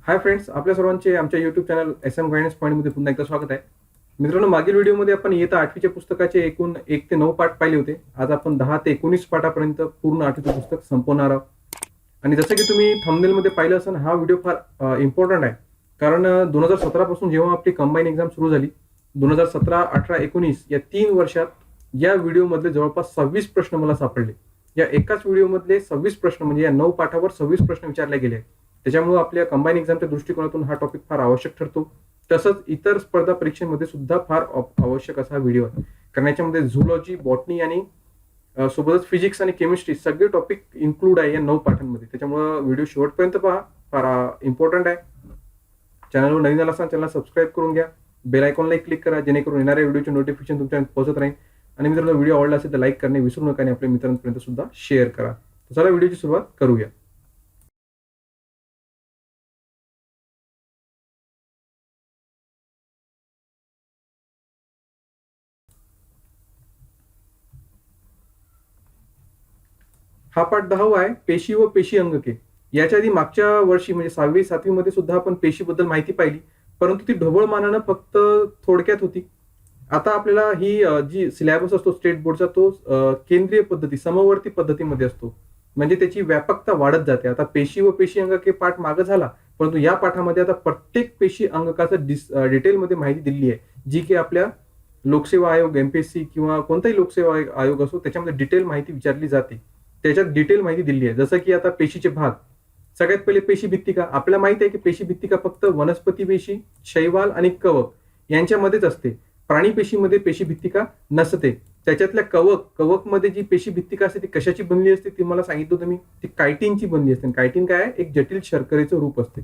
Hi friends, आपल्या सर्वांचे आमच्या युट्यूब चॅनल SM गायडन्स पॉईंटमध्ये पुन्हा एकदा स्वागत आहे. मित्रांनो, मागील व्हिडिओमध्ये आपण इयत्ता 8वीच्या पुस्तकाचे एकूण 1 ते 9 पाठ पाहिले होते. आज आपण 10 ते 19 पाठापर्यंत पूर्ण 8वीचं पुस्तक संपवणार आहोत. आणि जसं की तुम्ही थंबनेलमध्ये पाहिलं असेल, हा व्हिडिओ फार इम्पॉर्टंट आहे. कारण 2017 पासून जेव्हा आपली कंबाईन एक्झाम सुरू झाली, 2017, 18, 19 या 3 वर्षात या व्हिडिओमधले जवळपास 26 प्रश्न मला सापडले. या एकाच व्हिडिओमधले 26 प्रश्न, म्हणजे या 9 पाठावर 26 प्रश्न विचारले गेले आहेत. त्याच्यामुळे आपल्या कंबाईन एक्झामच्या दृष्टिकोनातून हा टॉपिक फार आवश्यक ठरतो. तसंच इतर स्पर्धा परीक्षेमध्ये सुद्धा फार आवश्यक असा व्हिडिओ आहे. कारण याच्यामध्ये झुलॉजी, बॉटनी आणि सोबतच फिजिक्स आणि केमिस्ट्री सगळे टॉपिक इन्क्लूड आहे या 9 पाठांमध्ये. त्याच्यामुळे व्हिडिओ शेवटपर्यंत पहा, फार इम्पॉर्टंट आहे. चॅनलवर नवीन आला असाल चॅनल सबस्क्राईब करून घ्या, बेल आयकॉनला क्लिक करा, जेणेकरून येणाऱ्या व्हिडिओचे नोटिफिकेशन तुमच्यापर्यंत पोहोचत राहील. आणि मित्रांनो, व्हिडिओ आवडला असेल तर लाईक करणे विसरू नका आणि आपल्या मित्रांपर्यंत सुद्धा शेअर करा. तर चला व्हिडिओची सुरुवात करूया. हा पाठ 10वा आहे, पेशी व पेशी अंगके. याच्या आधी मागच्या वर्षी म्हणजे 6वी 7वी मध्ये सुद्धा आपण पेशीबद्दल माहिती पाहिली, परंतु ती ढोबळ मानानं फक्त थोडक्यात होती. आता आपल्याला ही जी सिलेबस असतो स्टेट बोर्डचा, तो केंद्रीय पद्धती, समवर्ती पद्धतीमध्ये असतो. म्हणजे त्याची व्यापकता वाढत जाते. आता पेशी व पेशी अंगके पाठ मागं झाला, परंतु या पाठामध्ये आता प्रत्येक पेशी अंगकाचं डिटेलमध्ये माहिती दिली आहे, जी की आपल्या लोकसेवा आयोग, MPSC किंवा कोणताही लोकसेवा आयोग असो, त्याच्यामध्ये डिटेल माहिती विचारली जाते. त्याच्यात डिटेल माहिती दिली आहे. जसं की आता पेशीचे भाग, सगळ्यात पहिले पेशी भित्तिका. आपल्याला माहिती आहे की पेशी भित्तिका फक्त वनस्पती पेशी, शैवाल आणि कवक यांच्यामध्येच असते. प्राणी पेशीमध्ये पेशी भित्तिका नसते. त्याच्यातल्या कवक मध्ये जी पेशी भित्तिका असते ती कशाची बनली असते ती मला सांगितलं होतं मी, ती कायटिनची बनली असते. कायटिन काय आहे? एक जटिल शर्करेचं रूप असते.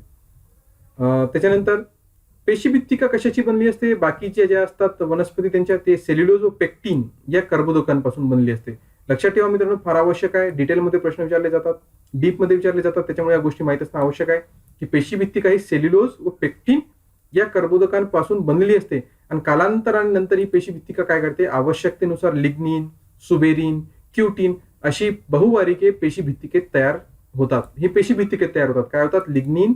त्याच्यानंतर पेशी भित्तिका कशाची बनली असते? बाकीच्या ज्या असतात वनस्पती त्यांच्या, ते सेल्युलोज व पेक्टिन या कर्बोदकांपासून बनली असते. लक्षात ठेवा मित्रांनो, फार आवश्यक आहे. डिटेलमध्ये प्रश्न विचारले जातात, डीपमध्ये विचारले जातात. त्याच्यामुळे या गोष्टी माहित असणं आवश्यक आहे की पेशी भित्तिका ही सेल्युलोज व पेक्टिन या कर्बोदकांपासून बनलेली असते. आणि कालांतरानंतर ही पेशी भित्तिका काय करते? आवश्यकतेनुसार लिग्निन, सुबेरिन, क्युटिन अशी बहुवारिके पेशी भित्तिकेत तयार होतात. ही पेशी भित्तिकेत तयार होतात. काय होतात? Lignin,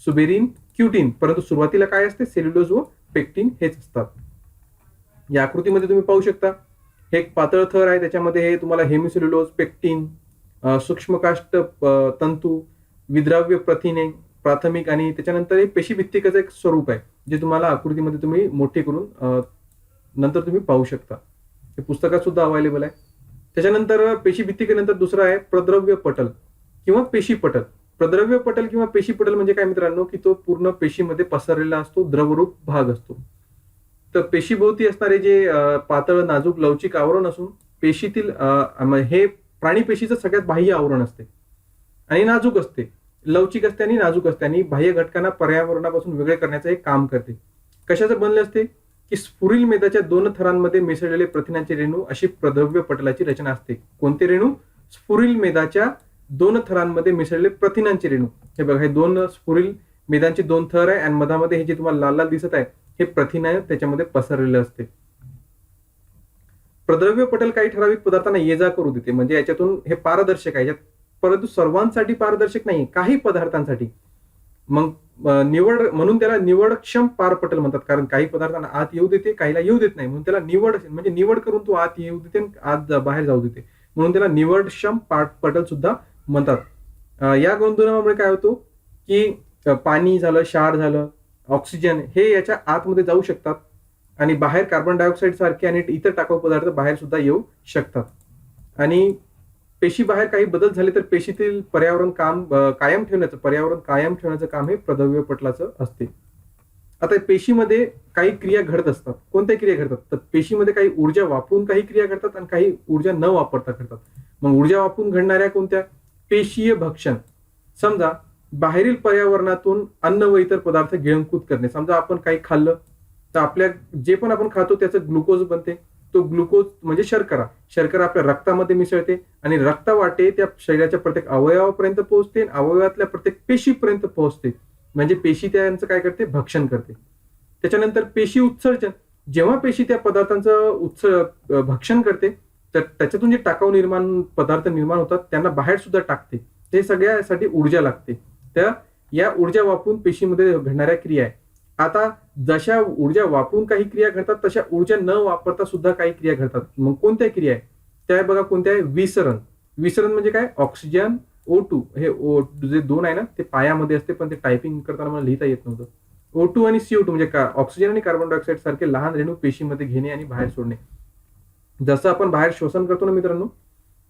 suberin, cutin. परंतु सुरुवातीला काय असते? सेल्युलोज व पेक्टिन हेच असतात. या आकृतीमध्ये तुम्ही पाहू शकता, हे एक पातळ थर आहे. त्याच्यामध्ये हे तुम्हाला हेमिसेल्युलोज, पेक्टिन, सूक्ष्मकाष्ठ तंतू, विद्राव्य प्रथिने, प्राथमिक आणि त्याच्यानंतर हे पेशी भित्तिकेचं एक स्वरूप आहे, जे तुम्हाला आकृतीमध्ये तुम्ही मोठे करून नंतर तुम्ही पाहू शकता. हे पुस्तकात सुद्धा अवेलेबल आहे. त्याच्यानंतर पेशी भित्तिकेनंतर दुसरा आहे प्रद्रव्य पटल किंवा पेशी पटल. प्रद्रव्य पटल किंवा पेशी पटल म्हणजे काय मित्रांनो, की तो पूर्ण पेशीमध्ये पसरलेला असतो, द्रवरूप भाग असतो. तर पेशीभोवती असणारे जे पातळ, नाजूक, लवचिक आवरण असून पेशीतील हे प्राणी पेशीचं सगळ्यात बाह्य आवरण असते आणि नाजूक असते, लवचिक असते आणि नाजूक असते आणि बाह्य घटकांना पर्यावरणापासून वेगळे करण्याचं हे काम करते. कशाचं बनले असते? की स्फुरील मेदाच्या 2 थरांमध्ये मिसळलेले प्रथिनांचे रेणू अशी प्रद्रव्य पटलाची रचना असते. कोणते रेणू? स्फुरील मेदाच्या 2 थरांमध्ये मिसळलेले प्रथिनांचे रेणू. हे बघा, हे 2 स्फुरील मेदांचे 2 थर आहे आणि मधामध्ये हे जे तुम्हाला लाल लाल दिसत आहे, हे प्रथिन आहे, त्याच्यामध्ये पसरलेलं असते. प्रद्रव्य पटल काही ठराविक पदार्थांना ये जा करू देते. म्हणजे याच्यातून हे पारदर्शक आहे, परंतु सर्वांसाठी पारदर्शक नाही, काही पदार्थांसाठी. मग निवड म्हणून त्याला निवडक्षम पारपटल म्हणतात. कारण काही पदार्थांना आत येऊ देते, काहीला येऊ देत नाही. म्हणून त्याला निवड, म्हणजे निवड करून तो आत येऊ देते, आत बाहेर जाऊ देते. म्हणून त्याला निवडक्षम पारपटल सुद्धा म्हणतात. या गुणधर्मामुळे काय होतो की पाणी झालं, क्षार झालं, ऑक्सिजन हे याच्या आतमध्ये जाऊ शकतात आणि बाहेर कार्बन डायऑक्साईड सारखे आणि इतर टाकाऊ पदार्थ बाहेर सुद्धा येऊ शकतात. आणि पेशी बाहेर काही बदल झाले तर पेशीतील पर्यावरण कायम ठेवण्याचं काम हे प्रद्रव्य पटलाचं असते. आता पेशीमध्ये काही क्रिया घडत असतात. कोणत्या क्रिया घडतात? तर पेशीमध्ये काही ऊर्जा वापरून काही क्रिया घडतात आणि काही ऊर्जा न वापरता घडतात. मग ऊर्जा वापरून घडणाऱ्या कोणत्या? पेशीय भक्षण. समजा बाहेरील पर्यावरणातून अन्न व इतर पदार्थ गिळंकृत करणे. समजा आपण काही खाल्लं तर आपल्या जे पण आपण खातो त्याचं ग्लुकोज बनते. तो ग्लुकोज म्हणजे शर्करा आपल्या रक्तामध्ये मिसळते आणि रक्तावाटे त्या शरीराच्या प्रत्येक अवयवापर्यंत पोहोचते आणि अवयवातल्या प्रत्येक पेशीपर्यंत पोहोचते. म्हणजे पेशी त्यांचं काय करते? भक्षण करते. त्याच्यानंतर पेशी उत्सर्जन. जेव्हा पेशी त्या पदार्थांचं भक्षण करते तर त्याच्यातून जे टाकाऊ पदार्थ निर्माण होतात त्यांना बाहेर सुद्धा टाकते. हे सगळ्यासाठी ऊर्जा लागते. त्या या ऊर्जा वापरून पेशीमध्ये घडणाऱ्या क्रिया आहे. आता जशा ऊर्जा वापरून काही क्रिया घडतात तशा ऊर्जा न वापरता सुद्धा काही क्रिया घडतात. मग कोणत्या क्रिया आहे त्या बघा, कोणत्या आहे? विसरण. विसरण म्हणजे काय? ऑक्सिजन O2, हे जे दोन आहे ना ते पायामध्ये असते, पण ते टायपिंग करताना मला लिहिता येत नव्हतं. O2 आणि CO2 म्हणजे ऑक्सिजन आणि कार्बन डायऑक्साईड सारखे लहान रेणू पेशीमध्ये घेणे आणि बाहेर सोडणे. जसं आपण बाहेर श्वसन करतो ना मित्रांनो,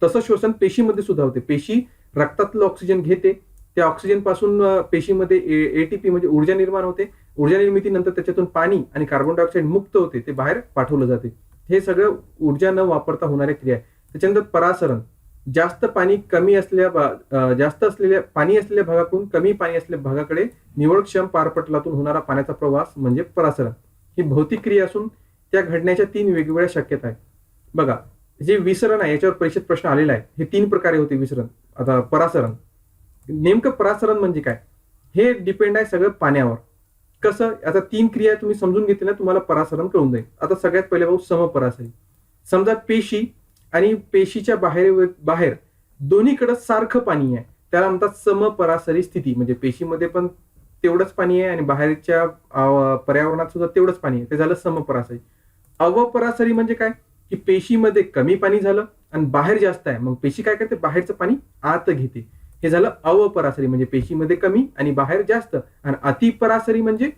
तसं श्वसन पेशीमध्ये सुद्धा होते. पेशी रक्तातलं ऑक्सिजन घेते, त्या ऑक्सिजन पासून पेशीमध्ये एटीपी म्हणजे ऊर्जा निर्माण होते. ऊर्जा निर्मितीनंतर त्याच्यातून पाणी आणि कार्बन डायऑक्साईड मुक्त होते, ते बाहेर पाठवलं जाते. हे सगळं ऊर्जा न वापरता होणाऱ्या क्रिया आहे. त्याच्यानंतर परासरण. जास्त पाणी कमी असलेल्या जास्त असलेल्या पाणी असलेल्या भागाकडून कमी पाणी असलेल्या भागाकडे निवडक्षम पारपटलातून होणारा पाण्याचा प्रवास म्हणजे परासरण. ही भौतिक क्रिया असून त्या घडण्याच्या 3 वेगवेगळ्या शक्यता आहेत. बघा, जे विसरण आहे याच्यावर परीक्षेत प्रश्न आलेला आहे. हे 3 प्रकारे होते विसरण. आता परासरण, नेमकं परासरण म्हणजे काय? हे डिपेंड आहे सगळं पाण्यावर. कसं? आता 3 क्रिया तुम्ही समजून घेतली ना, तुम्हाला परासरण कळून जाईल. आता सगळ्यात पहिले भाऊ समपरासरी. समजा पेशी आणि पेशीच्या बाहेर दोन्हीकडे सारखं पाणी आहे, त्याला म्हणतात समपरासरी स्थिती. म्हणजे पेशीमध्ये पण तेवढंच पाणी आहे आणि बाहेरच्या पर्यावरणात सुद्धा तेवढंच पाणी आहे, ते झालं समपरासरी. अवपरासरी म्हणजे काय? की पेशीमध्ये कमी पाणी झालं आणि बाहेर जास्त आहे, मग पेशी काय करते? बाहेरचं पाणी आत घेते. हे झालं अवपरासरी, म्हणजे पेशीमध्ये कमी आणि बाहेर जास्त. आणि अतिपरासरी म्हणजे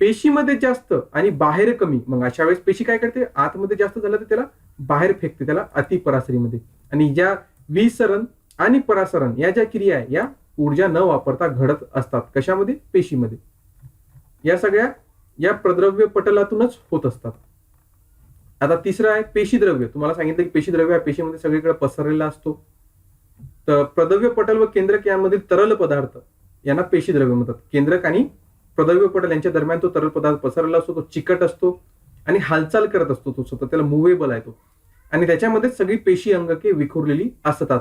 पेशीमध्ये जास्त आणि बाहेर कमी, मग अशा वेळेस पेशी काय करते? आतमध्ये जास्त झालं तर त्याला बाहेर फेकते, त्याला अतिपरासरीमध्ये. आणि ज्या विसरण आणि परासरण या ज्या क्रिया आहे या ऊर्जा न वापरता घडत असतात. कशामध्ये? पेशीमध्ये. या सगळ्या या प्रद्रव्य पटलातूनच होत असतात. आता तिसरं आहे पेशीद्रव्य. तुम्हाला सांगितलं की पेशीद्रव्य हा पेशीमध्ये सगळीकडे पसरलेला असतो. तर प्रद्रव्य पटल व केंद्रक यामधील तरल पदार्थ यांना पेशीद्रव्य म्हणतात. केंद्रक आणि प्रद्रव्य पटल यांच्या दरम्यान तो तरल पदार्थ पसरलेला असतो, तो चिकट असतो आणि हालचाल करत असतो, तो स्वतः त्याला मुव्हेबल आहे तो. आणि त्याच्यामध्ये सगळी पेशी अंगके विखुरलेली असतात.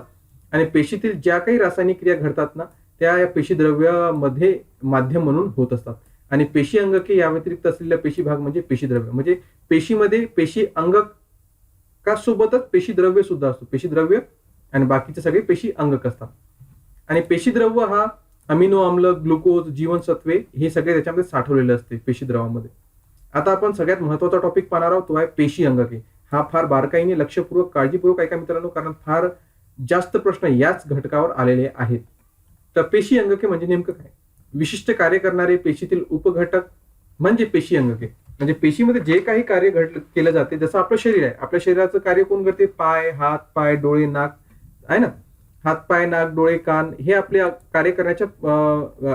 आणि पेशीतील ज्या काही रासायनिक क्रिया घडतात ना, त्या या पेशीद्रव्यामध्ये माध्यम म्हणून होत असतात. आणि पेशी अंगके या व्यतिरिक्त असलेल्या पेशी भाग म्हणजे पेशीद्रव्य. म्हणजे पेशीमध्ये पेशी अंगकासोबतच पेशीद्रव्य सुद्धा असतो. पेशीद्रव्य आणि बाकीचे सगळे पेशी अंगक असतात. आणि पेशीद्रव्य हा अमिनो आम्ल, ग्लुकोज, जीवनसत्वे हे सगळे त्याच्यामध्ये साठवलेले असते पेशीद्रवामध्ये. आता आपण सगळ्यात महत्वाचा टॉपिक पाहणार आहोत, तो आहे पेशी अंगके. हा फार बारकाईने, लक्षपूर्वक, काळजीपूर्वक ऐका मित्रांनो, कारण फार जास्त प्रश्न याच घटकावर आलेले आहेत. तर पेशी अंगके म्हणजे नेमकं काय? विशिष्ट कार्य करणारे पेशीतील उपघटक म्हणजे पेशी अंगके. म्हणजे पेशीमध्ये जे काही कार्य केलं जाते, जसं आपलं शरीर आहे, आपल्या शरीराचं कार्य कोण करते? पाय, हात, पाय, डोळे, नाक आहे ना. हात, पाय, नाक, डोळे, कान हे आपले कार्य करण्याच्या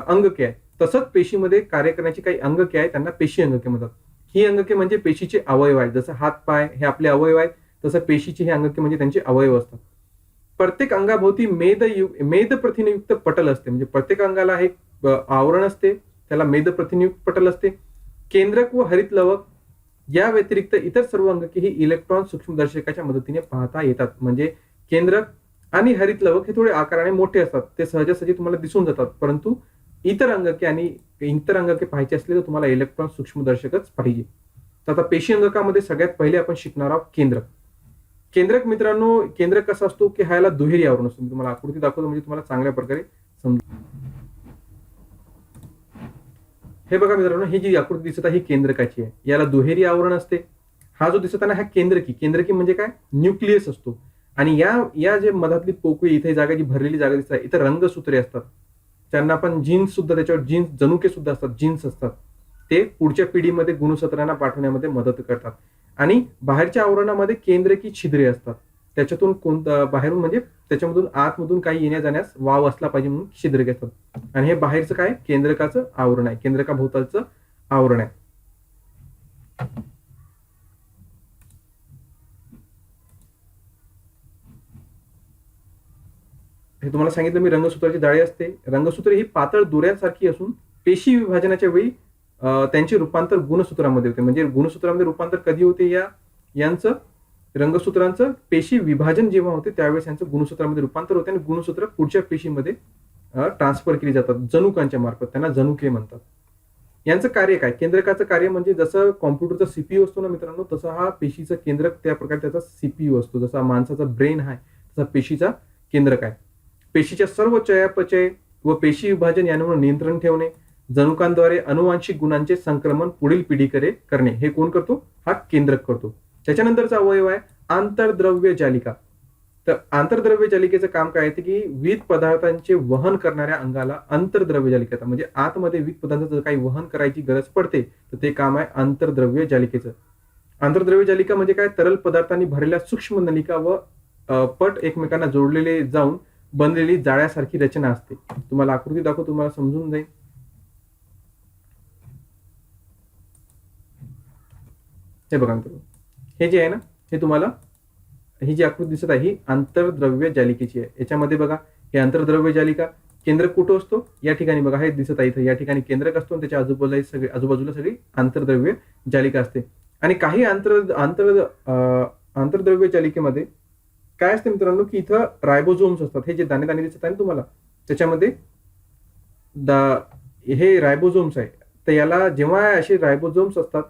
अंगके आहे. तसंच पेशीमध्ये कार्य करण्याची काही अंगके आहेत, त्यांना पेशी अंगके म्हणतात. ही अंगके म्हणजे पेशीचे अवयव आहेत. जसं हात, पाय हे आपले अवयव आहेत, तसं पेशीचे हे अंगके म्हणजे त्यांचे अवयव असतात. प्रत्येक अंगाभोवती मेदप्रथिनयुक्त पटल असते. म्हणजे प्रत्येक अंगाला एक आवरण असते, त्याला मेदप्रथिनयुक्त पटल असते. केंद्रक व हरितलवक या व्यतिरिक्त इतर सर्व अंगके ही इलेक्ट्रॉन सूक्ष्मदर्शकाच्या मदतीने पाहता येतात. म्हणजे केंद्रक आणि हरितलवक हे थोडे आकाराने मोठे असतात, ते सहजासहजी तुम्हाला दिसून जातात. परंतु इतर अंगके पाहायचे असले तर तुम्हाला इलेक्ट्रॉन सूक्ष्मदर्शकच पाहिजे. तर आता पेशी अंगकामध्ये सगळ्यात पहिले आपण शिकणार आहोत केंद्रक. केंद्रक मित्रांनो, केंद्रक कसा असतो की ह्याला दुहेरी आवरण असतो. मी तुम्हाला आकृती दाखवतो म्हणजे तुम्हाला चांगल्या प्रकारे समजेल. हे बघा मित्रांनो, ही जी आकृती दिसत आहे ही केंद्रकाची आहे. याला दुहेरी आवरण असते. हा जो दिसत आहे ना, हा केंद्रकी म्हणजे काय? न्यूक्लियस असतो. आणि या जे मधातली पोकळी, इथे जागा जी भरलेली जागा दिसत आहे, इथे रंगसूत्रे असतात. त्यांना आपण जीन्स सुद्धा, त्याच्यावर जीन्स जनुके सुद्धा असतात, जीन्स असतात. ते पुढच्या पिढीमध्ये गुणसूत्रांना पाठवण्यामध्ये मदत करतात. आणि बाहेरच्या आवरणामध्ये केंद्रकी छिद्रे असतात. त्याच्यातून बाहेरून म्हणजे त्याच्यामधून आतमधून काही येण्या जाण्यास वाव असला पाहिजे म्हणून छिद्रे घेतात. आणि हे बाहेरचं काय? केंद्रकाचं आवरण आहे, केंद्रकाभोवतालचं आवरण आहे. हे तुम्हाला सांगितलं मी, रंगसूत्राची जाळी असते. रंगसूत्र ही पातळ दोऱ्यासारखी असून पेशी विभाजनाच्या वेळी त्यांचे रूपांतर गुणसूत्रामध्ये होते. म्हणजे गुणसूत्रामध्ये रूपांतर कधी होते? यांचं रंगसूत्रांचं पेशी विभाजन जेव्हा होते त्यावेळेस यांचं गुणसूत्रामध्ये रूपांतर होते आणि गुणसूत्र पुढच्या पेशीमध्ये ट्रान्सफर केली जातात जनुकांच्या मार्फत. त्यांना जनुके म्हणतात. यांचं कार्य काय? केंद्रकाचं कार्य म्हणजे जसं कॉम्प्युटरचा सीपीयू असतो ना मित्रांनो, तसं हा पेशीचा केंद्रक त्या प्रकारे त्याचा सीपीयू असतो. जसा माणसाचा ब्रेन आहे तसा पेशीचा केंद्रक आहे. पेशीच्या सर्व चयापचय, व पेशी विभाजन यांवर नियंत्रण ठेवणे, जनुकांद्वारे अनुवांशिक गुणांचे संक्रमण पुढील पिढीकडे करणे, हे कोण करतो? हा केंद्रक करतो. त्याच्यानंतरचा अवयव आहे आंतरद्रव्य जालिका. तर आंतरद्रव्य जालिकेचं काम काय आहे की विविध पदार्थांचे वहन करणाऱ्या अंगाला आंतरद्रव्य जालिका, म्हणजे आतमध्ये विविध पदार्थांचं काही वहन करायची गरज पडते, तर ते काम आहे आंतरद्रव्य जालिकेचं. आंतरद्रव्य जालिका म्हणजे काय? तरल पदार्थांनी भरलेल्या सूक्ष्म नलिका व पट एकमेकांना जोडलेले जाऊन बनलेली जाळ्यासारखी रचना असते. तुम्हाला आकृती दाखव, तुम्हाला समजून जाईल. हे बघा मित्रांनो, हे जे आहे ना, हे तुम्हाला ही जी आकृती दिसत आहे ही आंतरद्रव्य जालिकेची आहे. याच्यामध्ये बघा, हे आंतरद्रव्य जालिका केंद्रक कुठं असतो? या ठिकाणी बघा, हे दिसत आहे इथं, या ठिकाणी केंद्रक असतो आणि त्याच्या आजूबाजूला सगळी आंतरद्रव्य जालिका असते. आणि काही आंतरद्रव्य जालिकेमध्ये काय असते मित्रांनो, की इथं रायबोझोम्स असतात. हे जे दाणे दाणे दिसत आहे ना तुम्हाला, त्याच्यामध्ये हे रायबोझोम्स आहे. तर याला जेव्हा असे रायबोझोम्स असतात,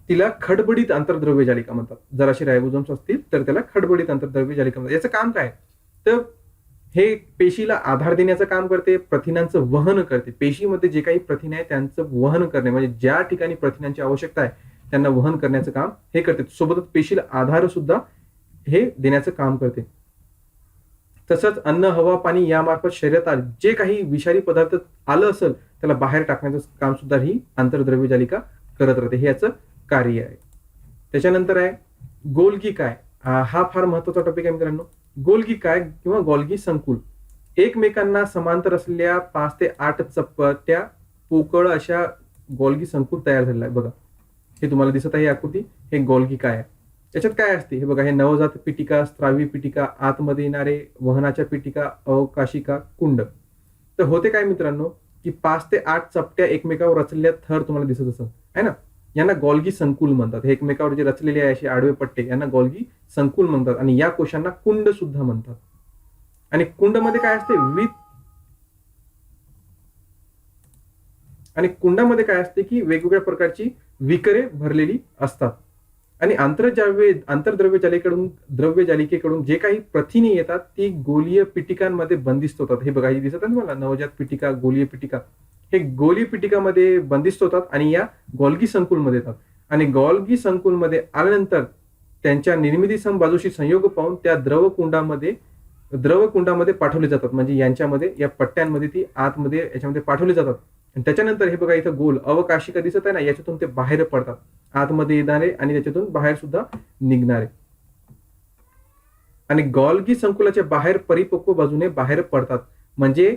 तिला खडबडीत आंतरद्रव्य जालिका म्हणतात. जर असे रायबोझोम्स असतील तर त्याला खडबडीत आंतरद्रव्य जालिका म्हणतात. याचं काम काय? तर हे पेशीला आधार देण्याचं काम करते, प्रथिनांचं वहन करते. पेशीमध्ये जे काही प्रथिने आहे त्यांचं वहन करणे, म्हणजे ज्या ठिकाणी प्रथिनांची आवश्यकता आहे त्यांना वहन करण्याचं काम हे करते. सोबतच पेशीला आधार सुद्धा हे देण्याचं काम करते. तसंच अन्न, हवा, पाणी यामार्फत शरीरात जे काही विषारी पदार्थ आलं असेल त्याला बाहेर टाकण्याचं काम सुद्धा ही आंतरद्रव्य जालिका करत राहते. हे याचं कार्य आहे. त्याच्यानंतर आहे गोल्गी काय? हा फार महत्वाचा टॉपिक आहे मित्रांनो. गोल्गी काय किंवा गोल्गी संकुल. एकमेकांना समांतर असलेल्या 5 ते 8 चपट्या पोकळ अशा गोल्गी संकुल तयार झालेला आहे. बघा, हे तुम्हाला दिसत आहे आकृती. हे गोल्गी काय आहे? याच्यात काय असते? हे बघा, हे नवजात पिटिका, स्त्रावी पिटिका, आतमध्ये येणारे वहनाच्या पिटिका, अवकाशिका, कुंड. तर होते काय मित्रांनो, की 5 ते 8 चपट्या एकमेकावर रचलेल्या थर तुम्हाला दिसत असत आहे ना, यांना गोल्गी संकुल म्हणतात. हे एकमेकावर जे रचलेले आहे असे आडवे पट्टे, यांना गोल्गी संकुल म्हणतात. आणि या कोशांना कुंड सुद्धा म्हणतात. आणि कुंडमध्ये काय असते? आणि कुंडामध्ये काय असते की वेगवेगळ्या प्रकारची विकरे भरलेली असतात. आणि आंतरद्रव्य जालिकेकडून जे काही प्रथिने येतात ती गोलीय पिटिकांमध्ये बंदिस्त होतात. हे बघा, हे दिसत आहे तुम्हाला, नवजात पिटिका, गोलीय पिटिका. हे गोलीय पिटिकामध्ये बंदिस्त होतात आणि या गोल्गी संकुलमध्ये येतात. आणि गोल्गी संकुलमध्ये आल्यानंतर त्यांच्या निर्मिती बाजूशी संयोग पाहून त्या द्रवकुंडामध्ये पाठवले जातात. म्हणजे यांच्यामध्ये, या पट्ट्यांमध्ये ती आतमध्ये याच्यामध्ये पाठवले जातात. आणि त्याच्यानंतर हे बघा, इथं गोल अवकाशिका दिसत आहे ना, याच्यातून ते बाहेर पडतात. आतमध्ये येणारे आणि त्याच्यातून बाहेर सुद्धा निघणारे. आणि गोल्गी संकुलाच्या बाहेर परिपक्व बाजूने बाहेर पडतात. म्हणजे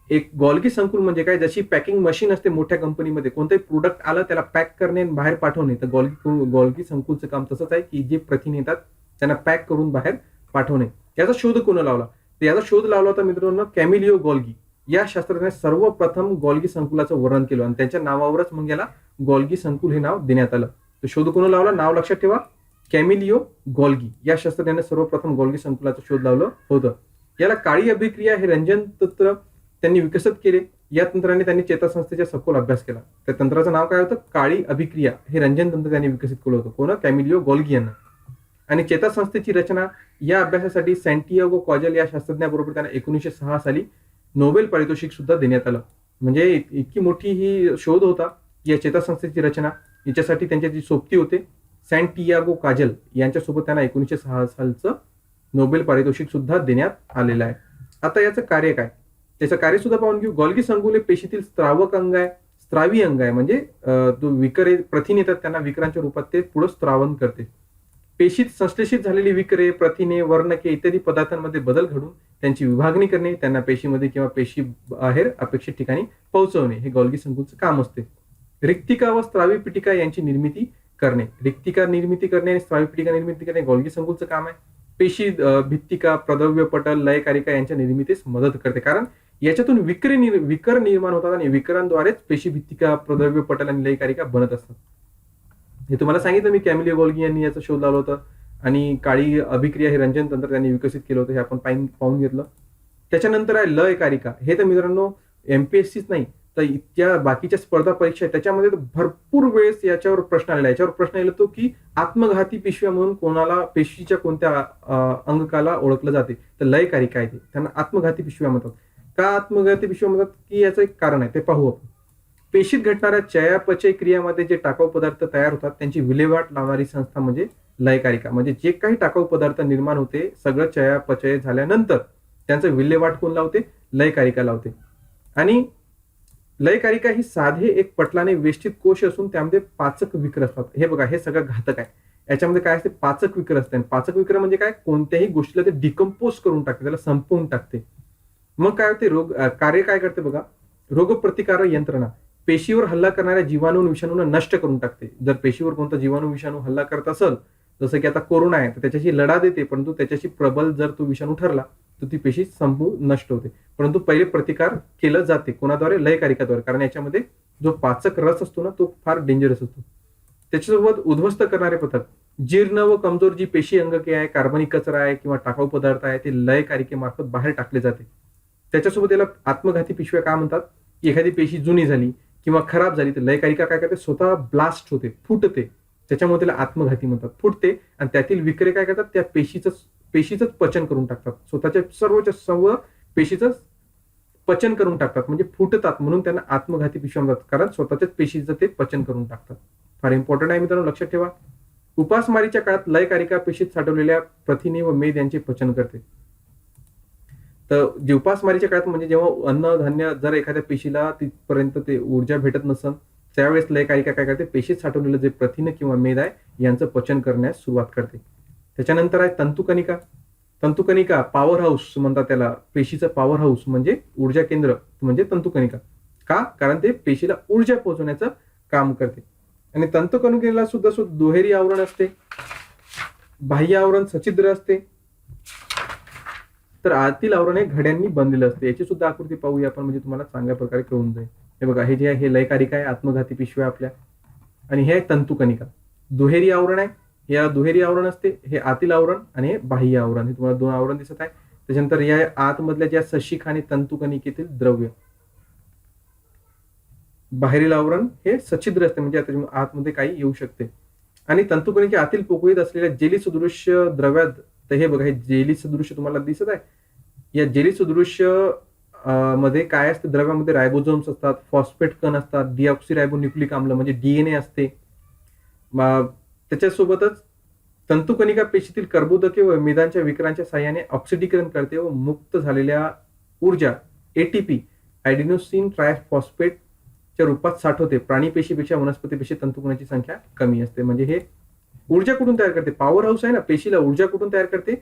एक गोल्गी संकुल म्हणजे काय? जशी पॅकिंग मशीन असते मोठ्या कंपनीमध्ये, कोणतंही प्रोडक्ट आलं त्याला पॅक करणे आणि बाहेर पाठवणे, तर गोल्गी संकुलचं काम तसंच आहे की जे प्रथिने येतात त्यांना पॅक करून बाहेर पाठवणे. याचा शोध कोण लावला? तर याचा शोध लावला होता मित्रांनो कॅमिलिओ गोल्गी. या शास्त्रज्ञाने सर्वप्रथम गोल्गी संकुलाचं वर्णन केलं आणि त्यांच्या नावावरच मग याला गोल्गी संकुल हे नाव देण्यात आलं. तर शोध कोण लावला? नाव लक्षात ठेवा, कॅमिलिओ गोल्गी. या शास्त्रज्ञाने सर्वप्रथम गोल्गी संकुलाचं शोध लावलं होतं. याला काळी अभिक्रिया हे रंजन तंत्र त्यांनी विकसित केले. या तंत्राने त्यांनी चेतासंस्थेचा सखोल अभ्यास केला. त्या तंत्राचं नाव काय होतं? काळी अभिक्रिया हे रंजन तंत्र त्यांनी विकसित केलं होतं. कोण? कॅमिलिओ गोल्गी यांना. आणि चेतासंस्थेची रचना या अभ्यासासाठी सॅन्टियागो कॉजल या शास्त्रज्ञाबरोबर त्यांना 1906 साली नोबेल पारितोषिक सुद्धा देण्यात आलं. म्हणजे इतकी मोठी ही शोध होता या चेतासंस्थेची रचना. याच्यासाठी त्यांचे जे सोबती होते सॅन्टियागो काजल, यांच्यासोबत त्यांना 1906 सालचं नोबेल पारितोषिक सुद्धा देण्यात आलेलं आहे. आता याचं कार्य काय? त्याचं कार्य सुद्धा पाहून घेऊ. गोल्गी संकुल हे पेशीतील स्त्रावक अंग आहे, स्त्रावी अंग आहे. म्हणजे जो विकरे प्रथिने येतात त्यांना विकरांच्या रूपात ते पुढे स्त्रावन करते. पेशीत संश्लेषित झालेली विकरे, प्रथिने, वर्णके इत्यादी पदार्थांमध्ये बदल घडून त्यांची विभागणी करणे, त्यांना पेशीमध्ये किंवा पेशी बाहेर अपेक्षित ठिकाणी पोहोचवणे, हे गोल्गी संकुलचं काम असते. रिक्तिका व स्त्रावी पिटिका यांची निर्मिती करणे. रिक्तिका निर्मिती करणे आणि स्त्रावी पिटिका निर्मिती करणे गोल्गी संकुलचं काम आहे. पेशी भित्तिका, प्रद्रव्य पटल, लयकारिका यांच्या निर्मितीस मदत करते. कारण याच्यातून विकर निर्माण होतात आणि विकरांद्वारेच पेशी भित्तिका, प्रद्रव्य पटल आणि लयकारिका बनत असतात. हे तुम्हाला सांगितलं मी, कॅमिलिओ गोल्गी यांनी याचा शोध लावला होता. आणि काळी अभिक्रिया हे रंजन तंत्र त्यांनी विकसित केलं होतं. हे आपण पाहून घेतलं. त्याच्यानंतर आहे लयकारिका. हे तर मित्रांनो एमपीएससीच नाही तर इतक्या बाकीच्या स्पर्धा परीक्षा त्याच्यामध्ये भरपूर वेळेस याच्यावर प्रश्न आलेला आहे. याच्यावर प्रश्न येतो तो की आत्मघाती पिशव्या म्हणून कोणाला, पेशीच्या कोणत्या अंगकाला ओळखलं जाते? तर लयकारिका आहे ते, त्यांना आत्मघाती पिशव्या म्हणतात. का आत्मघाती पिशव्या म्हणतात की याचं एक कारण आहे, ते पाहू आपण. पेशीत घडणाऱ्या चयापचय क्रियामध्ये जे टाकाऊ पदार्थ तयार होतात त्यांची विल्हेवाट लावणारी संस्था म्हणजे लयकारिका. म्हणजे जे काही टाकाऊ पदार्थ निर्माण होते सगळं चयापचय झाल्यानंतर त्यांचं विल्हेवाट कोण लावते? लयकारिका लावते. आणि लयकारिका ही साधे एक पटलाने वेष्टित कोश असून त्यामध्ये पाचक विकर असतात. हे बघा, हे सगळं घातक आहे. याच्यामध्ये काय असते? पाचक विकर असते. आणि पाचक विकर म्हणजे काय? कोणत्याही गोष्टीला ते डिकम्पोज करून टाकते, त्याला संपवून टाकते. मग काय होते? कार्य काय करते बघा, रोगप्रतिकार यंत्रणा पेशीवर हल्ला करणाऱ्या जीवाणू विषाणूंना नष्ट करून टाकते. जर पेशीवर कोणता जीवाणू विषाणू हल्ला करत असेल, जसं की आता कोरोना आहे, तर त्याच्याशी लढा देते, परंतु त्याच्याशी प्रबल जर तो विषाणू ठरला तर ती पेशी संपून नष्ट होते. परंतु पहिले प्रतिकार केलं जाते कोणाद्वारे? लयकारिकाद्वारे. कारण याच्यामध्ये जो पाचक रस असतो ना, तो फार डेंजरस असतो. त्याच्यासोबत उद्ध्वस्त करणारे पदार्थ, जीर्ण व कमजोर जी पेशी अंगके आहे, कार्बनिक कचरा आहे किंवा टाकाऊ पदार्थ आहे, ते लयकारिकेमार्फत बाहेर टाकले जाते. त्याच्यासोबत याला आत्मघाती पिशव्या का म्हणतात? की एखादी पेशी जुनी झाली किंवा खराब झाली तर लयकारिका काय करते? स्वतः ब्लास्ट होते, फुटते. त्याच्यामुळे त्याला आत्मघाती म्हणतात. फुटते आणि त्यातील विकरे काय करतात? त्या पेशीच पचन करून टाकतात. स्वतःच्या सर्वच्या सर्व पेशीचं पचन करून टाकतात, म्हणजे फुटतात. म्हणून त्यांना आत्मघाती पिशव्या म्हणतात, कारण स्वतःच्याच पेशीचं ते पचन करून टाकतात. फार इम्पॉर्टंट आहे मित्रांनो, लक्षात ठेवा. उपासमारीच्या काळात लयकारिका पेशीत साठवलेल्या प्रथिने व मेद यांचे पचन करते. तर जे उपासमारीच्या काळात म्हणजे जेव्हा अन्नधान्य जर एखाद्या पेशीला तिथपर्यंत ते ऊर्जा भेटत नसेल, त्यावेळेस लयकारिका काय करते? पेशीत साठवलेलं जे प्रथिन किंवा मेद आहे यांचं पचन करण्यास सुरुवात करते. त्याच्यानंतर आहे तंतुकणिका. तंतुकणिका पॉवर हाऊस म्हणतात त्याला. पेशीचं पॉवर हाऊस म्हणजे ऊर्जा केंद्र म्हणजे तंतुकणिका. का? कारण ते पेशीला ऊर्जा पोहोचवण्याचं काम करते. आणि तंतुकणिकेला सुद्धा दुहेरी आवरण असते. बाह्य आवरण सच्छिद्र असते, तर आतील आवरण हे घड्यांनी बनलेलं असते. याची सुद्धा आकृती पाहूया आपण, म्हणजे तुम्हाला चांगल्या प्रकारे कळून जाईल. हे बघा, हे जे आहे हे लयकारिका आहे, आत्मघाती पिशव्या आपल्या. आणि हे आहे तंतुकणिका. दुहेरी आवरण आहे, या दुहेरी आवरण असते. हे आतील आवरण आणि हे बाह्य आवरण. हे तुम्हाला दोन आवरण दिसत आहे. त्याच्यानंतर या आतमधल्या ज्या सशिक आणि तंतुकणिकेतील द्रव्य. बाहेरील आवरण हे सच्छिद्र असते, म्हणजे आता आतमध्ये काही येऊ शकते. आणि तंतुकणिके आतील पोकळीत असलेल्या जेली सदृश्य द्रव्यात, तर हे बघा, हे जेली सदृश्य तुम्हाला दिसत आहे. या जेली सदृश्य मध्ये काय असते? द्रव्यामध्ये रायबोझोम्स असतात, फॉस्फेट कण असतात, डिऑक्सिरायबोन्यूक्लिक आम्ल म्हणजे डीएनए असते. त्याच्यासोबतच तंतुकणिका पेशीतील कर्बोदके व मेदांच्या विकरांच्या साह्याने ऑक्सिडीकरण करते व मुक्त झालेल्या ऊर्जा एटीपी ॲडिनोसिन ट्रायफॉस्फेटच्या रूपात साठवते. प्राणी पेशीपेक्षा वनस्पती पेशी तंतुकणाची संख्या कमी असते. म्हणजे हे ऊर्जा कुठून तयार करते? पॉवर हाऊस आहे ना, पेशीला ऊर्जा कुठून तयार करते?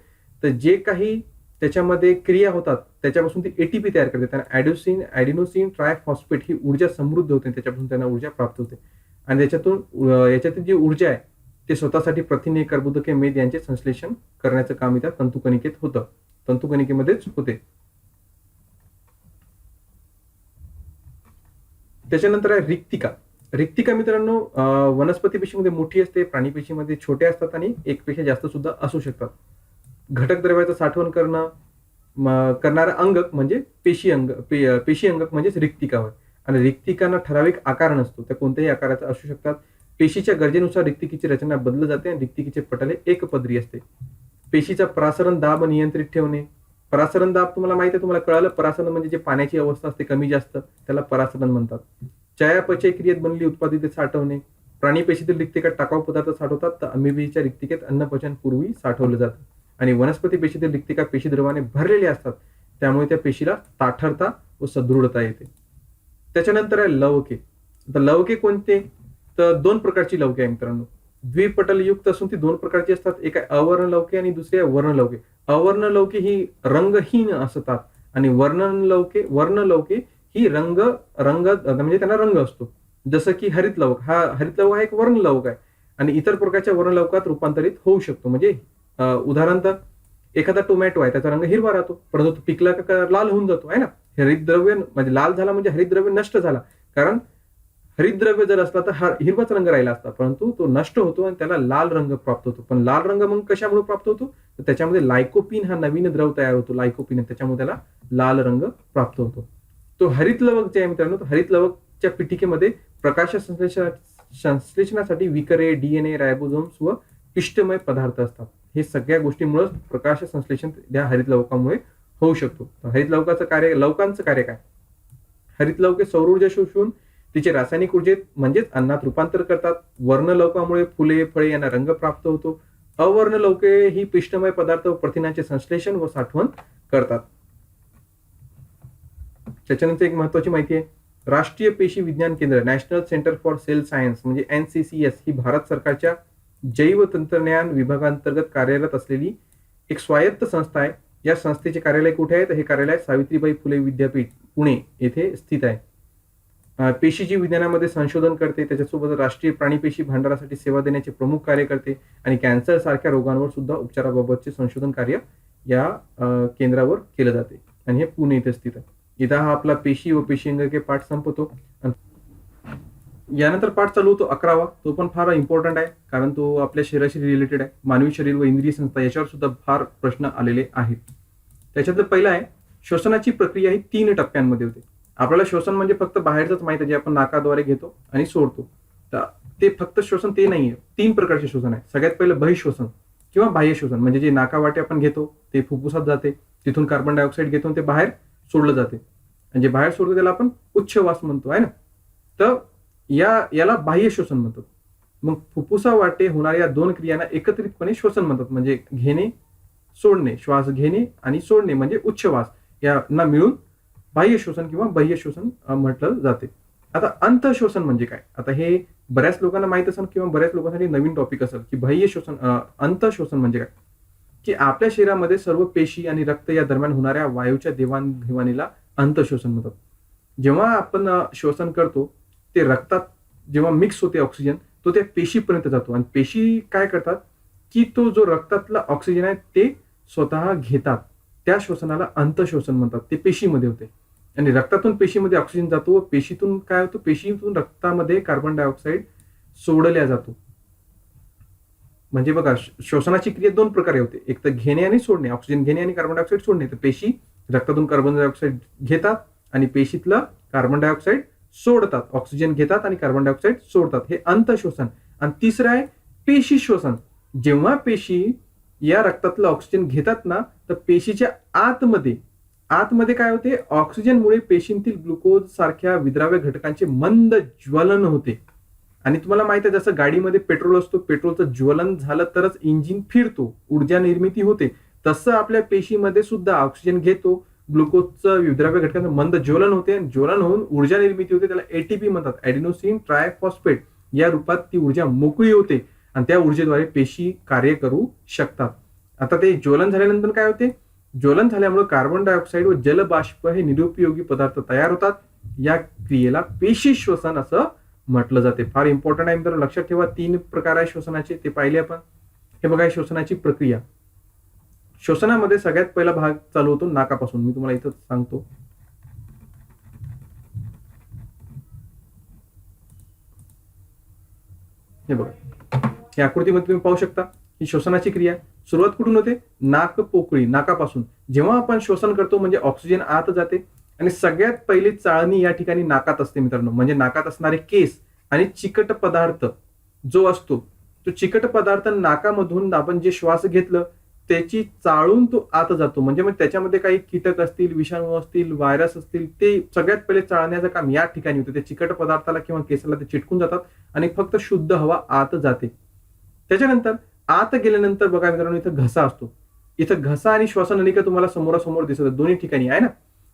तर जे काही त्याच्यामध्ये क्रिया होतात त्याच्यापासून ती एटीपी तयार करते. त्यांना ॲडिनोसिन ट्रायफॉस्फेट ही ऊर्जा समृद्ध होते, त्याच्यापासून त्यांना ऊर्जा प्राप्त होते. आणि याच्यातील जी ऊर्जा आहे ते स्वतःसाठी प्रथिने, कर्बोदके, मेद यांचे संश्लेषण करण्याचं काम त्या तंतुकणिकेत होतं, तंतुकणिकेमध्येच होते. त्याच्यानंतर आहे रिक्तिका. रिक्तिका मित्रांनो वनस्पती पेशीमध्ये मोठी असते, प्राणी पेशीमध्ये छोटे असतात आणि एकपेक्षा जास्त सुद्धा असू शकतात. घटक द्रव्याचं साठवण करणारा अंगक म्हणजे पेशी अंगक म्हणजेच रिक्तिका होय. आणि रिक्तिकांना ठराविक आकार नसतो, त्या कोणत्याही आकाराचा असू शकतात. पेशीच्या गरजेनुसार रिक्तिकीची रचना बदलत जाते आणि रिक्तिकीचे पटल हे एकपदरी असते. पेशीचा परासरण दाब नियंत्रित ठेवणे. परासरण दाब तुम्हाला माहिती आहे, तुम्हाला कळालं. परासरण म्हणजे जे पाण्याची अवस्था असते कमी जास्त, त्याला परासरण म्हणतात. चयापचय क्रियेत बनलेली उत्पादित साठवणे. प्राणी पेशीतील रिक्तिका टाकाऊ पदार्थ साठवतात, तर अमेबीच्या रिक्तिकेत अन्नपचन पूर्वी साठवलं जातं. आणि वनस्पती पेशीतील रिक्तिका पेशी द्रवाने भरलेल्या असतात, त्यामुळे त्या पेशीला ताठरता व सदृढता येते. त्याच्यानंतर आहे लवके. तर लवके कोणते? तर दोन प्रकारची लवके आहे मित्रांनो. द्विपटलयुक्त असून ती दोन प्रकारची असतात. एक आहे अवर्ण लवके आणि दुसरी आहे वर्ण लवके. अवर्ण लवके ही रंगहीन असतात आणि वर्ण लवके ही रंग म्हणजे त्यांना रंग असतो. जसं की हरित लवक हा एक वर्ण लवक आहे आणि इतर प्रकारच्या वर्ण लवकात रूपांतरित होऊ शकतो. म्हणजे उदाहरणतः एखादा टोमॅटो आहे, त्याचा रंग हिरवा राहतो, परंतु तो पिकला का लाल होऊन जातो आहे ना. हरितद्रव्य म्हणजे लाल झाला म्हणजे हरितद्रव्य नष्ट झाला. कारण हरितद्रव्य जर असला तर हिरवाच रंग राहिला असता, परंतु तो नष्ट होतो आणि त्याला लाल रंग प्राप्त होतो. पण लाल रंग मग कशामुळे प्राप्त होतो? तर त्याच्यामध्ये लायकोपिन हा नवीन द्रव तयार होतो. लायकोपिन, त्याच्यामुळे त्याला लाल रंग प्राप्त होतो. तो हरितलवक जे आहे मित्रांनो, तो हरितलवकच्या पिटिकेमध्ये प्रकाश संश्लेषणासाठी विकरे, डीएनए, रायबोझोम्स व पिष्टमय पदार्थ असतात. हे सगळ्या गोष्टींमुळे प्रकाश संश्लेषण या हरितलवकामुळे होऊ शकतो. लवकांचं कार्य काय? हरितलवके सौर ऊर्जा शोषून तिचे रासायनिक ऊर्जेत म्हणजेच अन्नात रूपांतर करतात. वर्णलवकामुळे फुले, फळे यांना रंग प्राप्त होतो. अवर्णलवके ही पिष्टमय पदार्थ व प्रथिनांचे संश्लेषण व साठवण करतात. त्याच्यानंतर एक महत्वाची माहिती आहे, राष्ट्रीय पेशी विज्ञान केंद्र national centre for cell science म्हणजे NCCS ही भारत सरकारच्या जैव तंत्रज्ञान विभागांतर्गत कार्यरत असलेली एक स्वायत्त संस्था आहे. या संस्थेचे कार्यालय कुठे आहे? तर हे कार्यालय सावित्रीबाई फुले विद्यापीठ पुणे येथे स्थित आहे. पेशीजीव विज्ञानामध्ये संशोधन करते, त्याच्यासोबत राष्ट्रीय प्राणीपेशी भांडारासाठी सेवा देण्याचे प्रमुख कार्य करते आणि कॅन्सर सारख्या रोगांवर सुद्धा उपचाराबाबतचे संशोधन कार्य या केंद्रावर केलं जाते आणि हे पुणे इथे स्थित आहे. इथं हा आपला पेशी व पेशी अंगके पाठ संपतो. यानंतर पाठ चालू होतो 11वा. तो पण फार इम्पॉर्टंट आहे कारण तो आपल्या शरीराशी रिलेटेड आहे. मानवी शरीर व इंद्रिय संस्था याच्यावर सुद्धा फार प्रश्न आलेले आहेत. त्याच्यात पहिला आहे, श्वसनाची प्रक्रिया ही 3 टप्प्यांमध्ये होते. आपल्याला श्वसन म्हणजे फक्त बाहेरच माहित आहे, जे आपण नाकाद्वारे घेतो आणि सोडतो. तर ते फक्त श्वसन ते नाहीये, 3 प्रकारचे श्वसन आहे. सगळ्यात पहिलं बहिःश्वसन किंवा बाह्य श्वसन म्हणजे जे नाकावाटे आपण घेतो ते फुफ्फुसात जाते, तिथून कार्बन डायऑक्साईड घेतो ते बाहेर सोडलं जाते आणि जे बाहेर सोडतो त्याला आपण उच्छवास म्हणतो आहे ना. तर याला बाह्य श्वसन म्हणतात. मग फुफ्फुसा वाटे होणाऱ्या 2 क्रियांना एकत्रितपणे श्वसन म्हणतात. म्हणजे घेणे सोडणे, श्वास घेणे आणि सोडणे म्हणजे उच्छवास यांना मिळून बाह्य श्वसन किंवा बाह्य श्वसन म्हटलं जाते. आता अंतःश्वसन म्हणजे काय? आता हे बऱ्याच लोकांना माहित असेल किंवा बऱ्याच लोकांसाठी नवीन टॉपिक असेल की बाह्य श्वसन अंतःश्वसन म्हणजे काय, की आपल्या शरीरामध्ये सर्व पेशी आणि रक्त या दरम्यान होणाऱ्या वायूच्या देवाणघेवाणीला अंतःश्वसन म्हणतात. जेव्हा आपण श्वसन करतो ते रक्तात जेव्हा मिक्स होते ऑक्सिजन तो त्या पेशीपर्यंत जातो आणि पेशी काय करतात की तो जो रक्तातला ऑक्सिजन आहे ते स्वतः घेतात. त्या श्वसनाला अंतःश्वसन म्हणतात. ते पेशीमध्ये होते आणि रक्तातून पेशीमध्ये ऑक्सिजन जातो व पेशीतून काय होतं, पेशीतून रक्तामध्ये कार्बन डायऑक्साईड सोडल्या जातो. म्हणजे बघा, श्वसनाची क्रिया 2 प्रकारे होते, एक तर घेणे आणि सोडणे, ऑक्सिजन घेणे आणि कार्बन डायऑक्साईड सोडणे. तर पेशी रक्तातून कार्बन डायऑक्साईड घेतात आणि पेशीतलं कार्बन डायऑक्साईड सोडतात, ऑक्सिजन घेतात आणि कार्बन डायऑक्साईड सोडतात. हे अंतःश्वसन. आणि तिसरं आहे पेशी श्वसन. जेव्हा पेशी या रक्तातलं ऑक्सिजन घेतात ना, तर पेशीच्या आतमध्ये काय होते, ऑक्सिजनमुळे पेशींतील ग्लुकोज सारख्या विद्राव्य घटकांचे मंद ज्वलन होते. आणि तुम्हाला माहिती आहे, जसं गाडीमध्ये पेट्रोल असतो, पेट्रोलचं ज्वलन झालं तरच इंजिन फिरतो, ऊर्जा निर्मिती होते. तसं आपल्या पेशीमध्ये सुद्धा ऑक्सिजन घेतो, ग्लुकोजचं विद्राव्य घटकांचं मंद ज्वलन होते आणि ज्वलन होऊन ऊर्जा निर्मिती होते. त्याला ATP म्हणतात, ॲडिनोसिन ट्रायफॉस्फेट. या रूपात ती ऊर्जा मोकळी होते आणि त्या ऊर्जेद्वारे पेशी कार्य करू शकतात. आता ते ज्वलन झाल्यानंतर काय होते, ज्वलन झाल्यामुळे कार्बन डायऑक्साईड व जलबाष्प हे निरुपयोगी पदार्थ तयार होतात. या क्रियेला पेशी श्वसन असं म्हटलं जाते. फार इम्पॉर्टंट आहे मित्रांनो, लक्षात ठेवा. 3 प्रकार आहे श्वसनाचे, ते पाहिले आपण. हे बघा, श्वसनाची प्रक्रिया. श्वसनामध्ये सगळ्यात पहिला भाग चालू होतो नाकापासून. मी तुम्हाला इथं सांगतो. हे बघा, या आकृतीमध्ये तुम्ही पाहू शकता ही श्वसनाची क्रिया. सुरुवात कुठून होते? नाकपोकळी, नाकापासून. जेव्हा आपण श्वसन करतो म्हणजे ऑक्सिजन आत जाते आणि सगळ्यात पहिली चाळणी या ठिकाणी नाकात असते मित्रांनो. म्हणजे नाकात असणारे केस आणि चिकट पदार्थ जो असतो, तो चिकट पदार्थ नाकामधून आपण जे श्वास घेतलं त्याची चाळून तो आत जातो. म्हणजे मग त्याच्यामध्ये काही कीटक असतील, विषाणू असतील, व्हायरस असतील, ते सगळ्यात पहिले चाळण्याचं काम या ठिकाणी होतं. त्या चिकट पदार्थाला किंवा केसाला ते चिटकून जातात आणि फक्त शुद्ध हवा आत जाते. त्याच्यानंतर आत गेल्यानंतर बघा मित्रांनो, इथं घसा असतो. इथं घसा आणि श्वासनलिका तुम्हाला समोरासमोर दिसत दोन्ही ठिकाणी आहे ना.